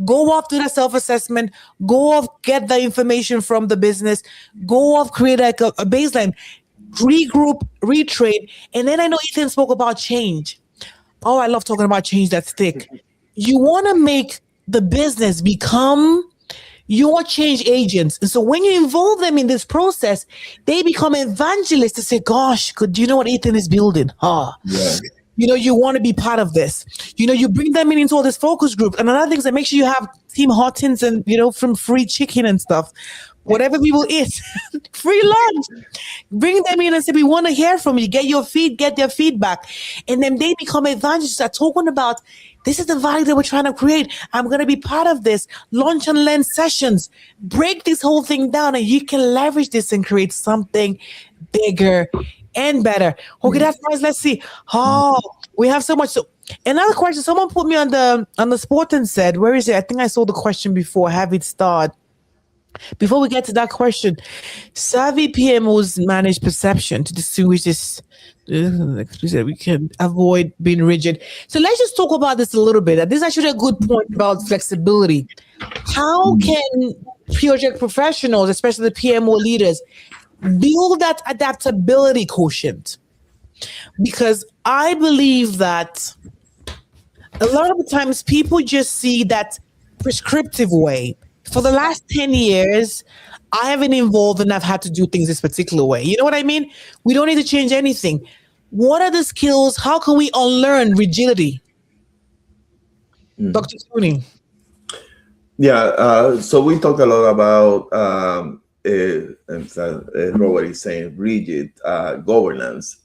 Go off, do the self-assessment, go off, get the information from the business, go off, create like a baseline, regroup, retrade. And then I know Ethan spoke about change. Oh, I love talking about change that's thick. You want to make the business become your change agents. And so when you involve them in this process, they become evangelists to say, gosh, do you know what Ethan is building? Yeah. You want to be part of this. You bring them into all this focus group. And another thing is that make sure you have team hot tins and, from free chicken and stuff. Whatever people eat, free lunch. Bring them in and say, we want to hear from you. Get their feedback. And then they become evangelists that talking about, this is the value that we're trying to create. I'm going to be part of this. Launch and learn sessions. Break this whole thing down and you can leverage this and create something bigger and better. Okay, that's nice. Let's see. Oh, we have so much. So another question, someone put me on the spot and said, where is it? I think I saw the question before. Have it start. Before we get to that question, savvy PMOs manage perception to distinguish this. We can avoid being rigid. So let's just talk about this a little bit. This is actually a good point about flexibility. How can project professionals, especially the PMO leaders, build that adaptability quotient? Because I believe that a lot of the times people just see that prescriptive way. For the last 10 years, I have been involved and I've had to do things this particular way. You know what I mean? We don't need to change anything. What are the skills? How can we unlearn rigidity? Dr. Tony. Yeah, so we talk a lot about Robert is saying rigid governance.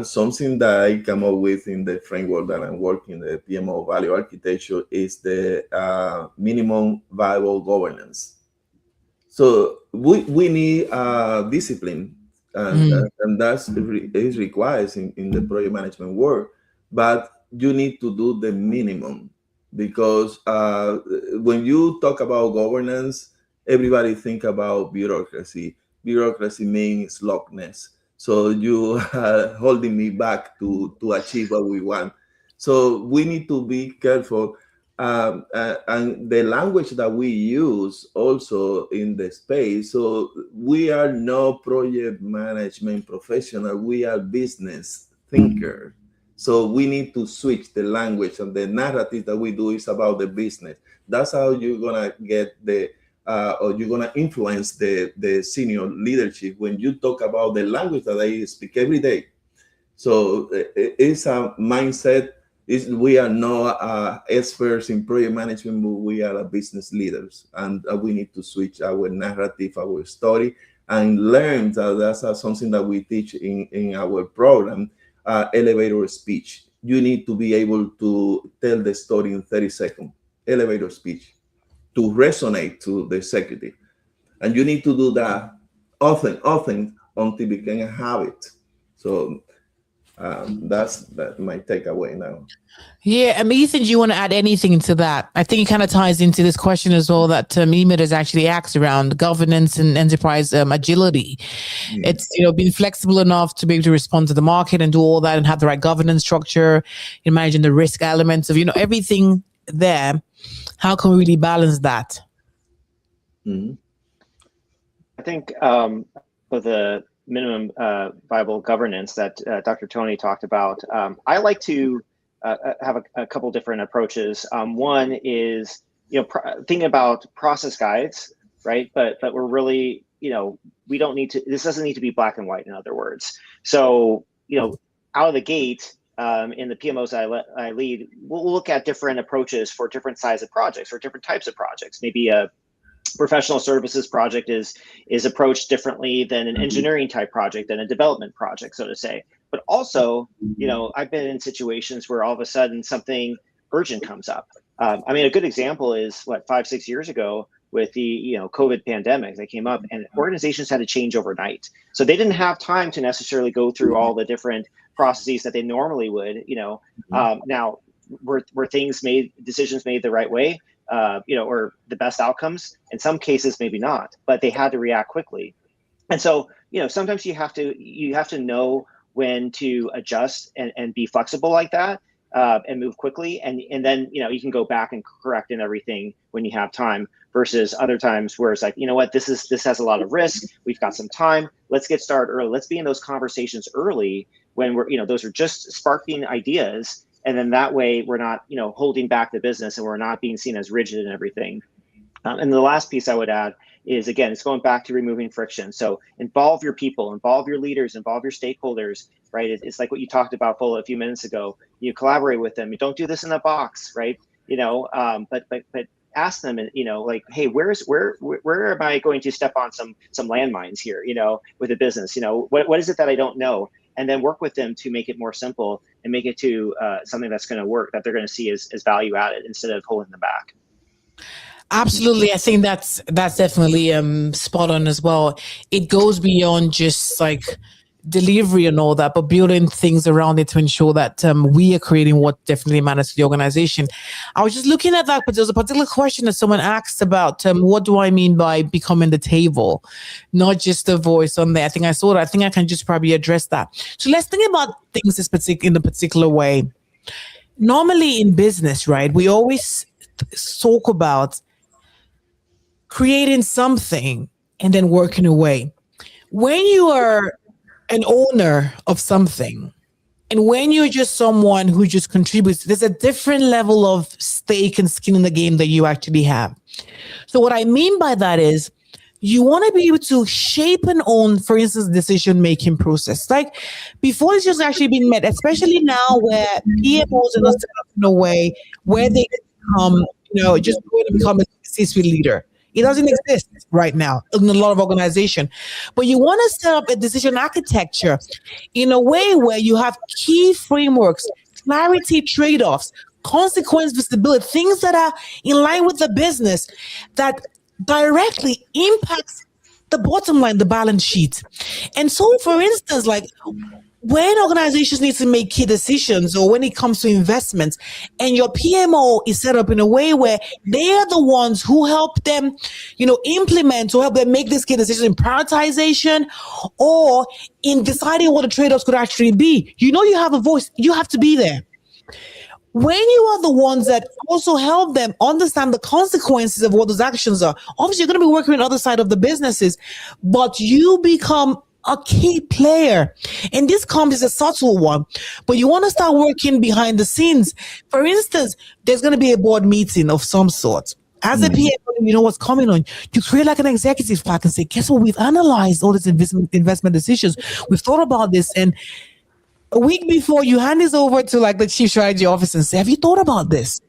Something that I come up with in the framework that I'm working, the PMO value architecture, is the minimum viable governance. So we need discipline, and that's is required in the project management work. But you need to do the minimum, because when you talk about governance, everybody think about bureaucracy. Bureaucracy means slowness. So you are holding me back to achieve what we want. So we need to be careful. And the language that we use also in the space. So we are no project management professional. We are business thinker. So we need to switch the language, and the narrative that we do is about the business. That's how you're gonna get or you're gonna influence the senior leadership when you talk about the language that they speak every day. So it's a mindset. We are not experts in project management, but we are business leaders, and we need to switch our narrative, our story, and learn that that's something that we teach in our program. Elevator speech. You need to be able to tell the story in 30 seconds. Elevator speech to resonate to the executive. And you need to do that often until it become a habit. So that's my takeaway now. Yeah, Ethan, do you want to add anything to that? I think it kind of ties into this question as well that Emid has actually asked around governance and enterprise agility. It's being flexible enough to be able to respond to the market and do all that and have the right governance structure, managing the risk elements of everything there. How can we really balance that? I think for the minimum viable governance that Dr. Tony talked about, I like to have a couple different approaches. One is thinking about process guides, right? But we're really we don't need to. This doesn't need to be black and white. In other words, so out of the gate in the PMOs I lead, we'll look at different approaches for different size of projects or different types of projects. Maybe a professional services project is approached differently than an engineering type project and a development project, so to say. But also, I've been in situations where all of a sudden something urgent comes up. I mean, a good example is 5-6 years ago with the COVID pandemic that came up, and organizations had to change overnight. So they didn't have time to necessarily go through all the different processes that they normally would. Now were decisions made the right way? Or the best outcomes? In some cases, maybe not, but they had to react quickly. And so, sometimes you have to know when to adjust and be flexible like that, and move quickly. And then, you can go back and correct and everything when you have time, versus other times where it's like, this has a lot of risk. We've got some time. Let's get started early. Let's be in those conversations early when those are just sparking ideas. And then that way we're not, holding back the business, and we're not being seen as rigid and everything. And the last piece I would add is, again, it's going back to removing friction. So involve your people, involve your leaders, involve your stakeholders, right? It's like what you talked about, Fola, a few minutes ago. You collaborate with them. You don't do this in a box, right? But ask them, like, hey, where am I going to step on some landmines here, with a business? What is it that I don't know? And then work with them to make it more simple and make it to something that's going to work, that they're going to see as value added, instead of holding them back. Absolutely. I think that's definitely spot on as well. It goes beyond just like delivery and all that, but building things around it to ensure that we are creating what definitely matters to the organization. I was just looking at that, but there's a particular question that someone asked about what do I mean by becoming the table, not just the voice on there. I think I saw that. I think I can just probably address that. So let's think about things in a particular way. Normally in business, right, we always talk about creating something and then working away. When you are an owner of something, And when you're just someone who just contributes, there's a different level of stake and skin in the game that you actually have. So what I mean by that is you want to be able to shape and own, for instance, decision-making process. Like before it's just actually been met, especially now where PMOs are not set up in a way where they can become, just going to become a C-suite leader. It doesn't exist right now in a lot of organizations. But you want to set up a decision architecture in a way where you have key frameworks, clarity trade-offs, consequence visibility, things that are in line with the business that directly impacts the bottom line, the balance sheet. And so, for instance, like when organizations need to make key decisions or when it comes to investments and your PMO is set up in a way where they are the ones who help them, implement or help them make this key decision in prioritization or in deciding what the trade-offs could actually be. You have a voice. You have to be there. When you are the ones that also help them understand the consequences of what those actions are, obviously you're going to be working on the other side of the businesses, but you become a key player. And this comes as a subtle one, but you want to start working behind the scenes. For instance, there's going to be a board meeting of some sort. As a PM, you know what's coming on. You create like an executive pack and say, guess what? We've analyzed all these investment decisions. We've thought about this. And a week before, you hand this over to like the chief strategy officer and say, have you thought about this?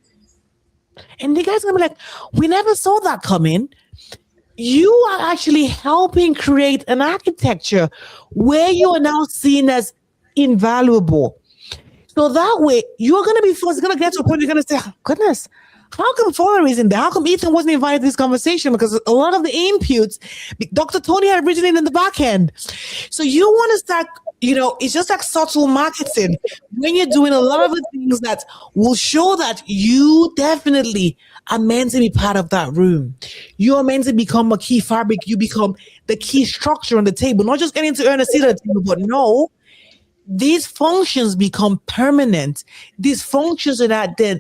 And the guy's going to be like, we never saw that coming. You are actually helping create an architecture where you are now seen as invaluable. So that way, you're going to be forced, it's going to get to a point you're going to say, goodness, how come Fuller isn't there? How come Ethan wasn't invited to this conversation? Because a lot of the inputs, Dr. Tony had originated in the back end. So you want to start, it's just like subtle marketing when you're doing a lot of the things that will show that you definitely are meant to be part of that room. You are meant to become a key fabric. You become the key structure on the table, not just getting to earn a seat at the table, but no, these functions become permanent. These functions are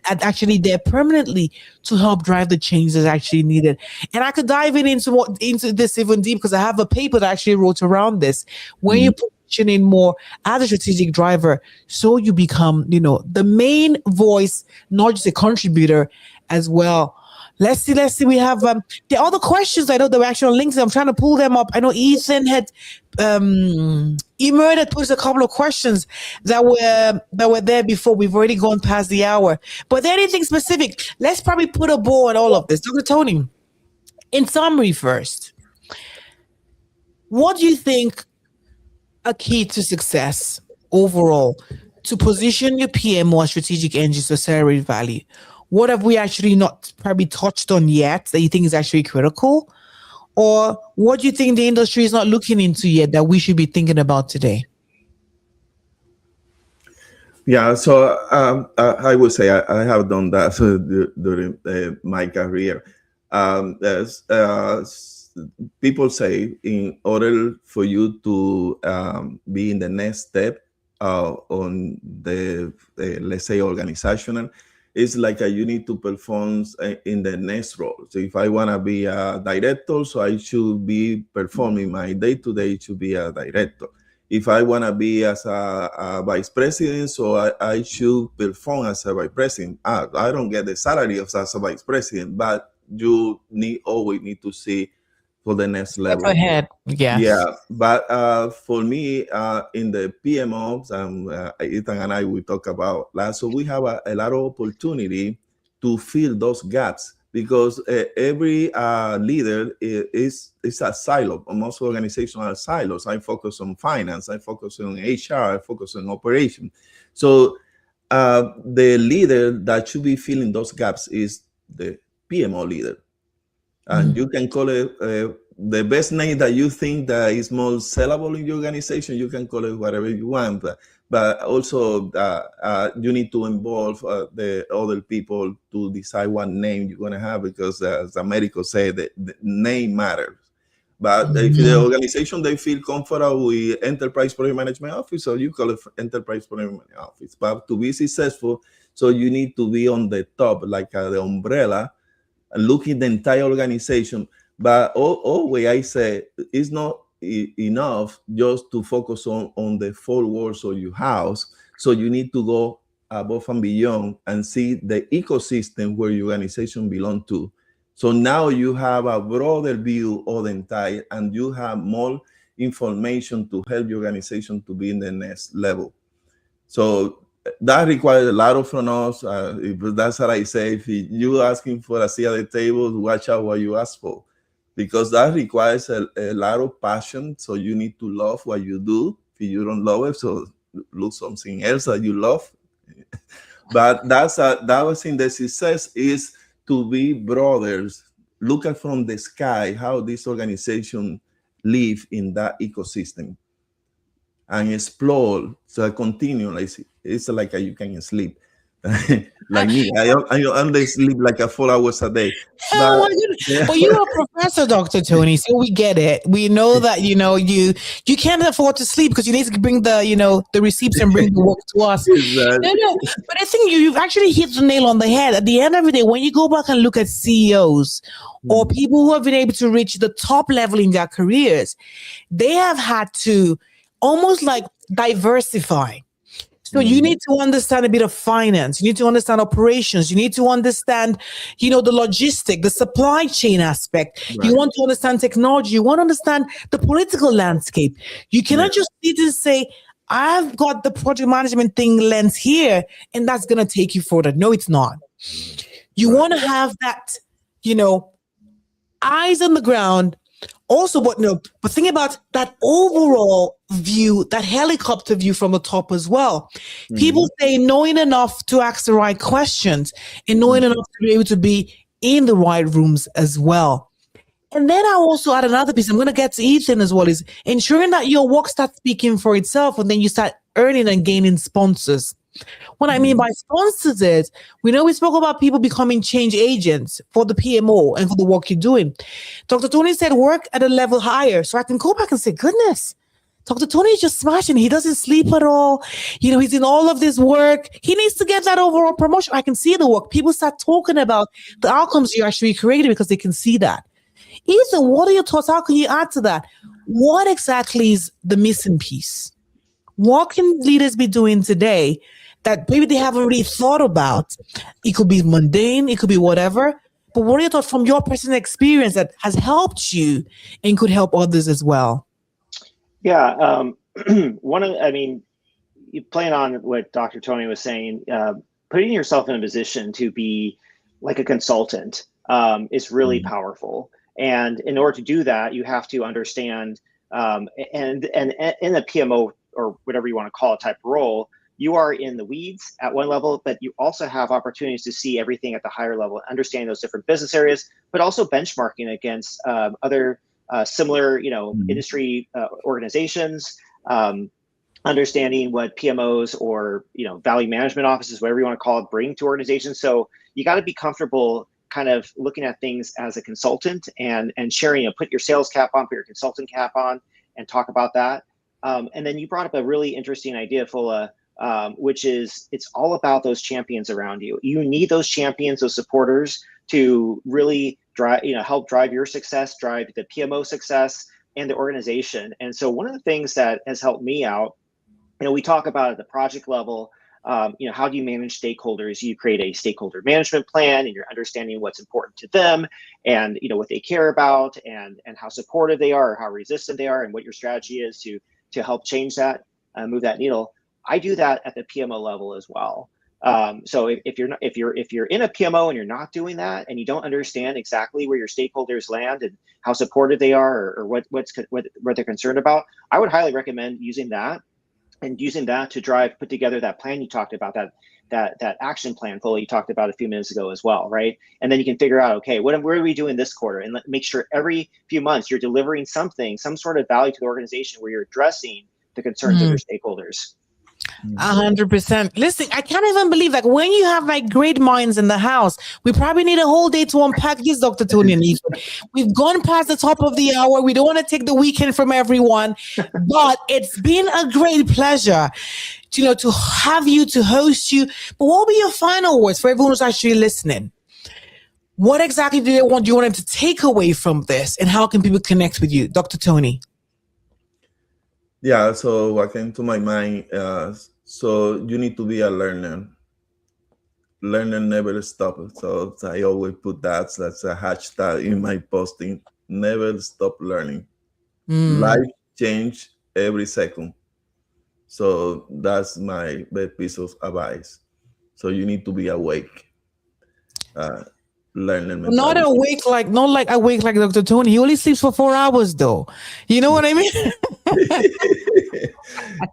actually there permanently to help drive the change that's actually needed. And I could dive into this even deep because I have a paper that I actually wrote around this. When you positioning more as a strategic driver, so you become, the main voice, not just a contributor as well. Let's see. We have the other questions. I know they were actually on LinkedIn. I'm trying to pull them up. I know Ethan had Emer had posed a couple of questions that were there before. We've already gone past the hour. But there anything specific? Let's probably put a bow on all of this. Dr. Tony, in summary first, what do you think a key to success overall to position your PMO as strategic engines to accelerate value? What have we actually not probably touched on yet that you think is actually critical? Or what do you think the industry is not looking into yet that we should be thinking about today? Yeah, so I would say I have done that during my career. As people say, in order for you to be in the next step on the, let's say, organizational, it's like you need to perform in the next role. So if I want to be a director, so I should be performing my day-to-day to be a director. If I want to be as a vice president, so I should perform as a vice president. I don't get the salary of as a vice president, but you always need to see for the next level. Go ahead. Yeah. But for me, in the PMOs, Ethan and I will talk about that. So we have a lot of opportunity to fill those gaps because every leader is a silo. Most organizations are silos. I focus on finance. I focus on HR. I focus on operation. So the leader that should be filling those gaps is the PMO leader. And you can call it the best name that you think that is most sellable in your organization. You can call it whatever you want, but also you need to involve the other people to decide what name you're going to have, because as America said, the name matters. But if the organization, they feel comfortable with enterprise project management office, so you call it enterprise project management office. But to be successful, so you need to be on the top, like the umbrella, looking the entire organization. But always I say it's not enough just to focus on the four walls of your house. So you need to go above and beyond and see the ecosystem where your organization belongs to. So now you have a broader view of the entire, and you have more information to help your organization to be in the next level. So that requires a lot from us. That's what I say. If you asking for a seat at the table, watch out what you ask for, because that requires a lot of passion. So you need to love what you do. If you don't love it, so look something else that you love. But that was in the success is to be brothers. Look at from the sky how this organization live in that ecosystem and explore. So continue. It's like you can sleep. Like me, I only sleep like 4 hours a day. Oh my goodness. Yeah. Well, you're a professor, Dr. Tony, so we get it. We know that, you can't afford to sleep because you need to bring the receipts and bring the work to us. Exactly. No, but I think you've actually hit the nail on the head. At the end of the day, when you go back and look at CEOs or people who have been able to reach the top level in their careers, they have had to almost like diversify. So you need to understand a bit of finance. You need to understand operations. You need to understand, the logistic, the supply chain aspect. Right. You want to understand technology. You want to understand the political landscape. You cannot just sit and say, I've got the project management thing lens here, and that's going to take you further. No, it's not. You want to have that, eyes on the ground. Also, but think about that overall view, that helicopter view from the top as well. People say knowing enough to ask the right questions and knowing enough to be able to be in the right rooms as well. And then I also add another piece. I'm going to get to Ethan as well, is ensuring that your work starts speaking for itself, and then you start earning and gaining sponsors. What I mean by sponsors is, we spoke about people becoming change agents for the PMO and for the work you're doing. Dr. Tony said work at a level higher. So I can go back and say, goodness, Dr. Tony is just smashing. He doesn't sleep at all. He's in all of this work. He needs to get that overall promotion. I can see the work. People start talking about the outcomes you actually created because they can see that. Ethan, what are your thoughts? How can you add to that? What exactly is the missing piece? What can leaders be doing today that maybe they haven't really thought about? It could be mundane, it could be whatever. But what are your thoughts from your personal experience that has helped you and could help others as well? Yeah, you playing on what Dr. Tony was saying, putting yourself in a position to be like a consultant is really powerful. And in order to do that, you have to understand, and in a PMO or whatever you want to call it type role, you are in the weeds at one level, but you also have opportunities to see everything at the higher level, understanding those different business areas, but also benchmarking against other similar, industry organizations, understanding what PMOs or, value management offices, whatever you want to call it, bring to organizations. So you got to be comfortable kind of looking at things as a consultant and sharing, put your sales cap on, put your consultant cap on, and talk about that. And then you brought up a really interesting idea, Fola, which is it's all about those champions around you. You need those champions, those supporters to really drive, help drive your success, drive the PMO success and the organization. And so one of the things that has helped me out, we talk about at the project level, how do you manage stakeholders? You create a stakeholder management plan and you're understanding what's important to them and, what they care about and how supportive they are or how resistant they are and what your strategy is to help change that, move that needle. I do that at the PMO level as well. So if you're in a PMO and you're not doing that and you don't understand exactly where your stakeholders land and how supportive they are or what they're concerned about, I would highly recommend using that to put together that plan you talked about, that action plan fully you talked about a few minutes ago as well, right? And then you can figure out, okay, where are we doing this quarter? And make sure every few months you're delivering some sort of value to the organization where you're addressing the concerns of your stakeholders. 100%. Listen, I can't even believe when you have great minds in the house, we probably need a whole day to unpack this, Dr. Tony and Ethan. We've gone past the top of the hour. We don't want to take the weekend from everyone, but it's been a great pleasure, to have you, to host you. But what will be your final words for everyone who's actually listening? What exactly do you want them to take away from this, and how can people connect with you, Dr. Tony? Yeah, so what came to my mind, So you need to be a learner. Learner never stop. So I always put that's a hashtag in my posting. Never stop learning. Life change every second. So that's my best piece of advice. So you need to be awake. Learning Not mentality. awake not like awake like Dr. Tony. He only sleeps for 4 hours though. You know what I mean?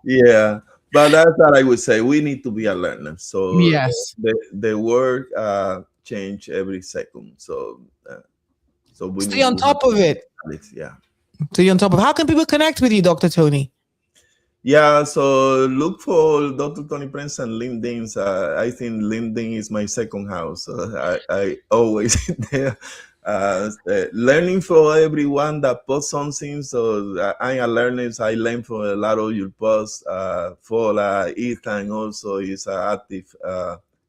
Yeah, but that's what I would say. We need to be a learner. So Yes. the work change every second. So we Stay need on to have top of it. yeah. Stay on top of. How can people connect with you, Dr. Tony? Yeah, so look for Dr. Tony Prensa and LinkedIn. I think LinkedIn is my second house. I always there learning for everyone that posts something. So I'm a learner. So I learn from a lot of your posts. For Ethan also is active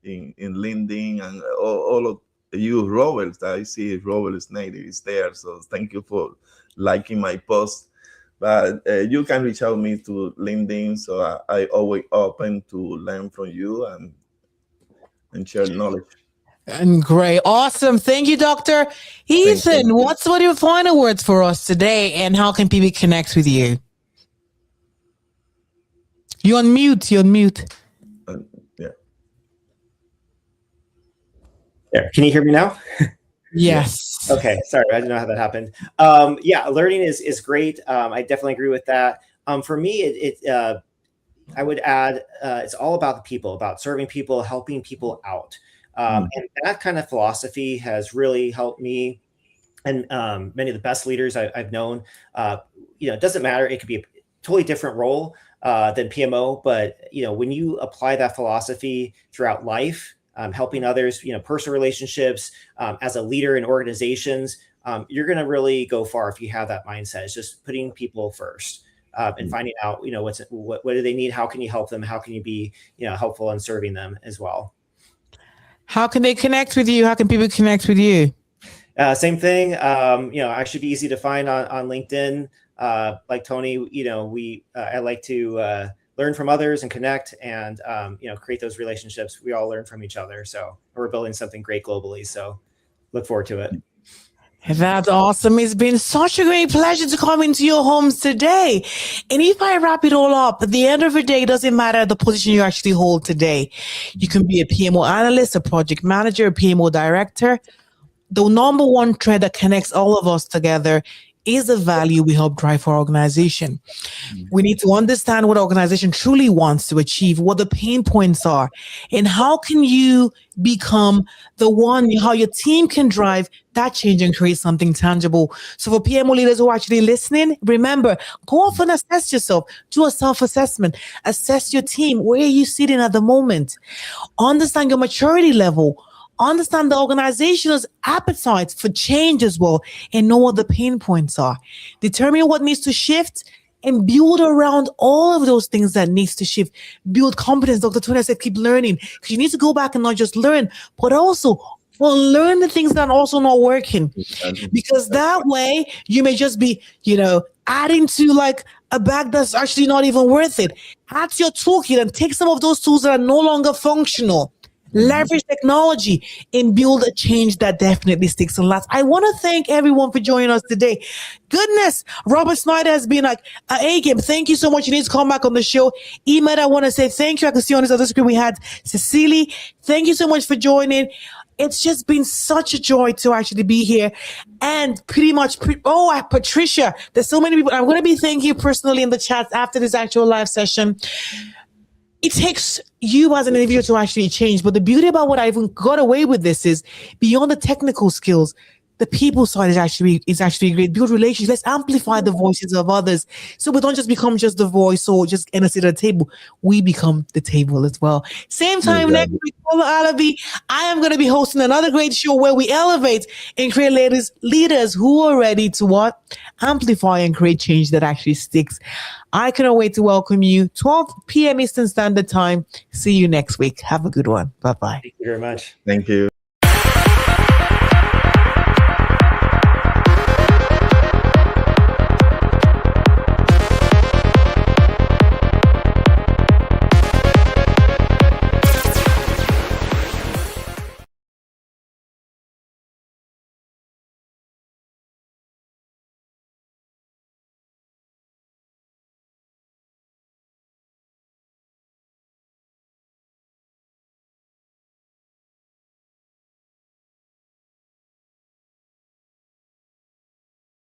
in LinkedIn, and all of you, Robert. I see Robert's native is there. So thank you for liking my post. But you can reach out me to LinkedIn, so I always open to learn from you and share knowledge. And great. Awesome. Thank you, Dr. Ethan. What are your final words for us today, and how can people connect with you? You're on mute. Yeah. There. Can you hear me now? Yes. Okay. Sorry, I didn't know how that happened. Yeah, learning is great. I definitely agree with that. For me, I would add it's all about the people, about serving people, helping people out. And that kind of philosophy has really helped me and many of the best leaders I've known. It doesn't matter. It could be a totally different role than PMO, but when you apply that philosophy throughout life, helping others, personal relationships, as a leader in organizations, you're going to really go far if you have that mindset. It's just putting people first and finding out, what do they need? How can you help them? How can you be, helpful in serving them as well? How can they connect with you? How can people connect with you? Same thing. I should be easy to find on LinkedIn. Like Tony, I like to learn from others and connect and, create those relationships. We all learn from each other. So we're building something great globally. So look forward to it. That's awesome. It's been such a great pleasure to come into your homes today. And if I wrap it all up, at the end of the day, it doesn't matter the position you actually hold today. You can be a PMO analyst, a project manager, a PMO director. The number one thread that connects all of us together is the value we help drive for our organization. We need to understand what our organization truly wants to achieve, what the pain points are, and how can you become the one, how your team can drive that change and create something tangible. So for PMO leaders who are actually listening, remember, go off and assess yourself. Do a self-assessment. Assess your team. Where are you sitting at the moment? Understand your maturity level. Understand the organization's appetite for change as well, and know what the pain points are. Determine what needs to shift and build around all of those things that needs to shift. Build competence. Dr. Tony said, keep learning, because you need to go back and not just learn, but also learn the things that are also not working. Because that way you may just be, adding to like a bag that's actually not even worth it. Add to your toolkit and take some of those tools that are no longer functional. Leverage technology and build a change that definitely sticks and lasts. I want to thank everyone for joining us today. Goodness, Robert Snyder has been like an A-game. Thank you so much. You need to come back on the show. Ahmed, I want to say thank you. I can see on this other screen we had Cecily. Thank you so much for joining. It's just been such a joy to actually be here. And pretty much, Patricia, there's so many people. I'm going to be thanking you personally in the chat after this actual live session. It takes you as an individual to actually change. But the beauty about what I even got away with this is beyond the technical skills, the people side is actually great. Build relationships. Let's amplify the voices of others. So we don't just become just the voice or just in a seat at the table. We become the table as well. Same time next week, Alabi, I am going to be hosting another great show where we elevate and create leaders who are ready to what? Amplify and create change that actually sticks. I cannot wait to welcome you. 12 p.m. Eastern Standard Time. See you next week. Have a good one. Bye-bye. Thank you very much. Thank you.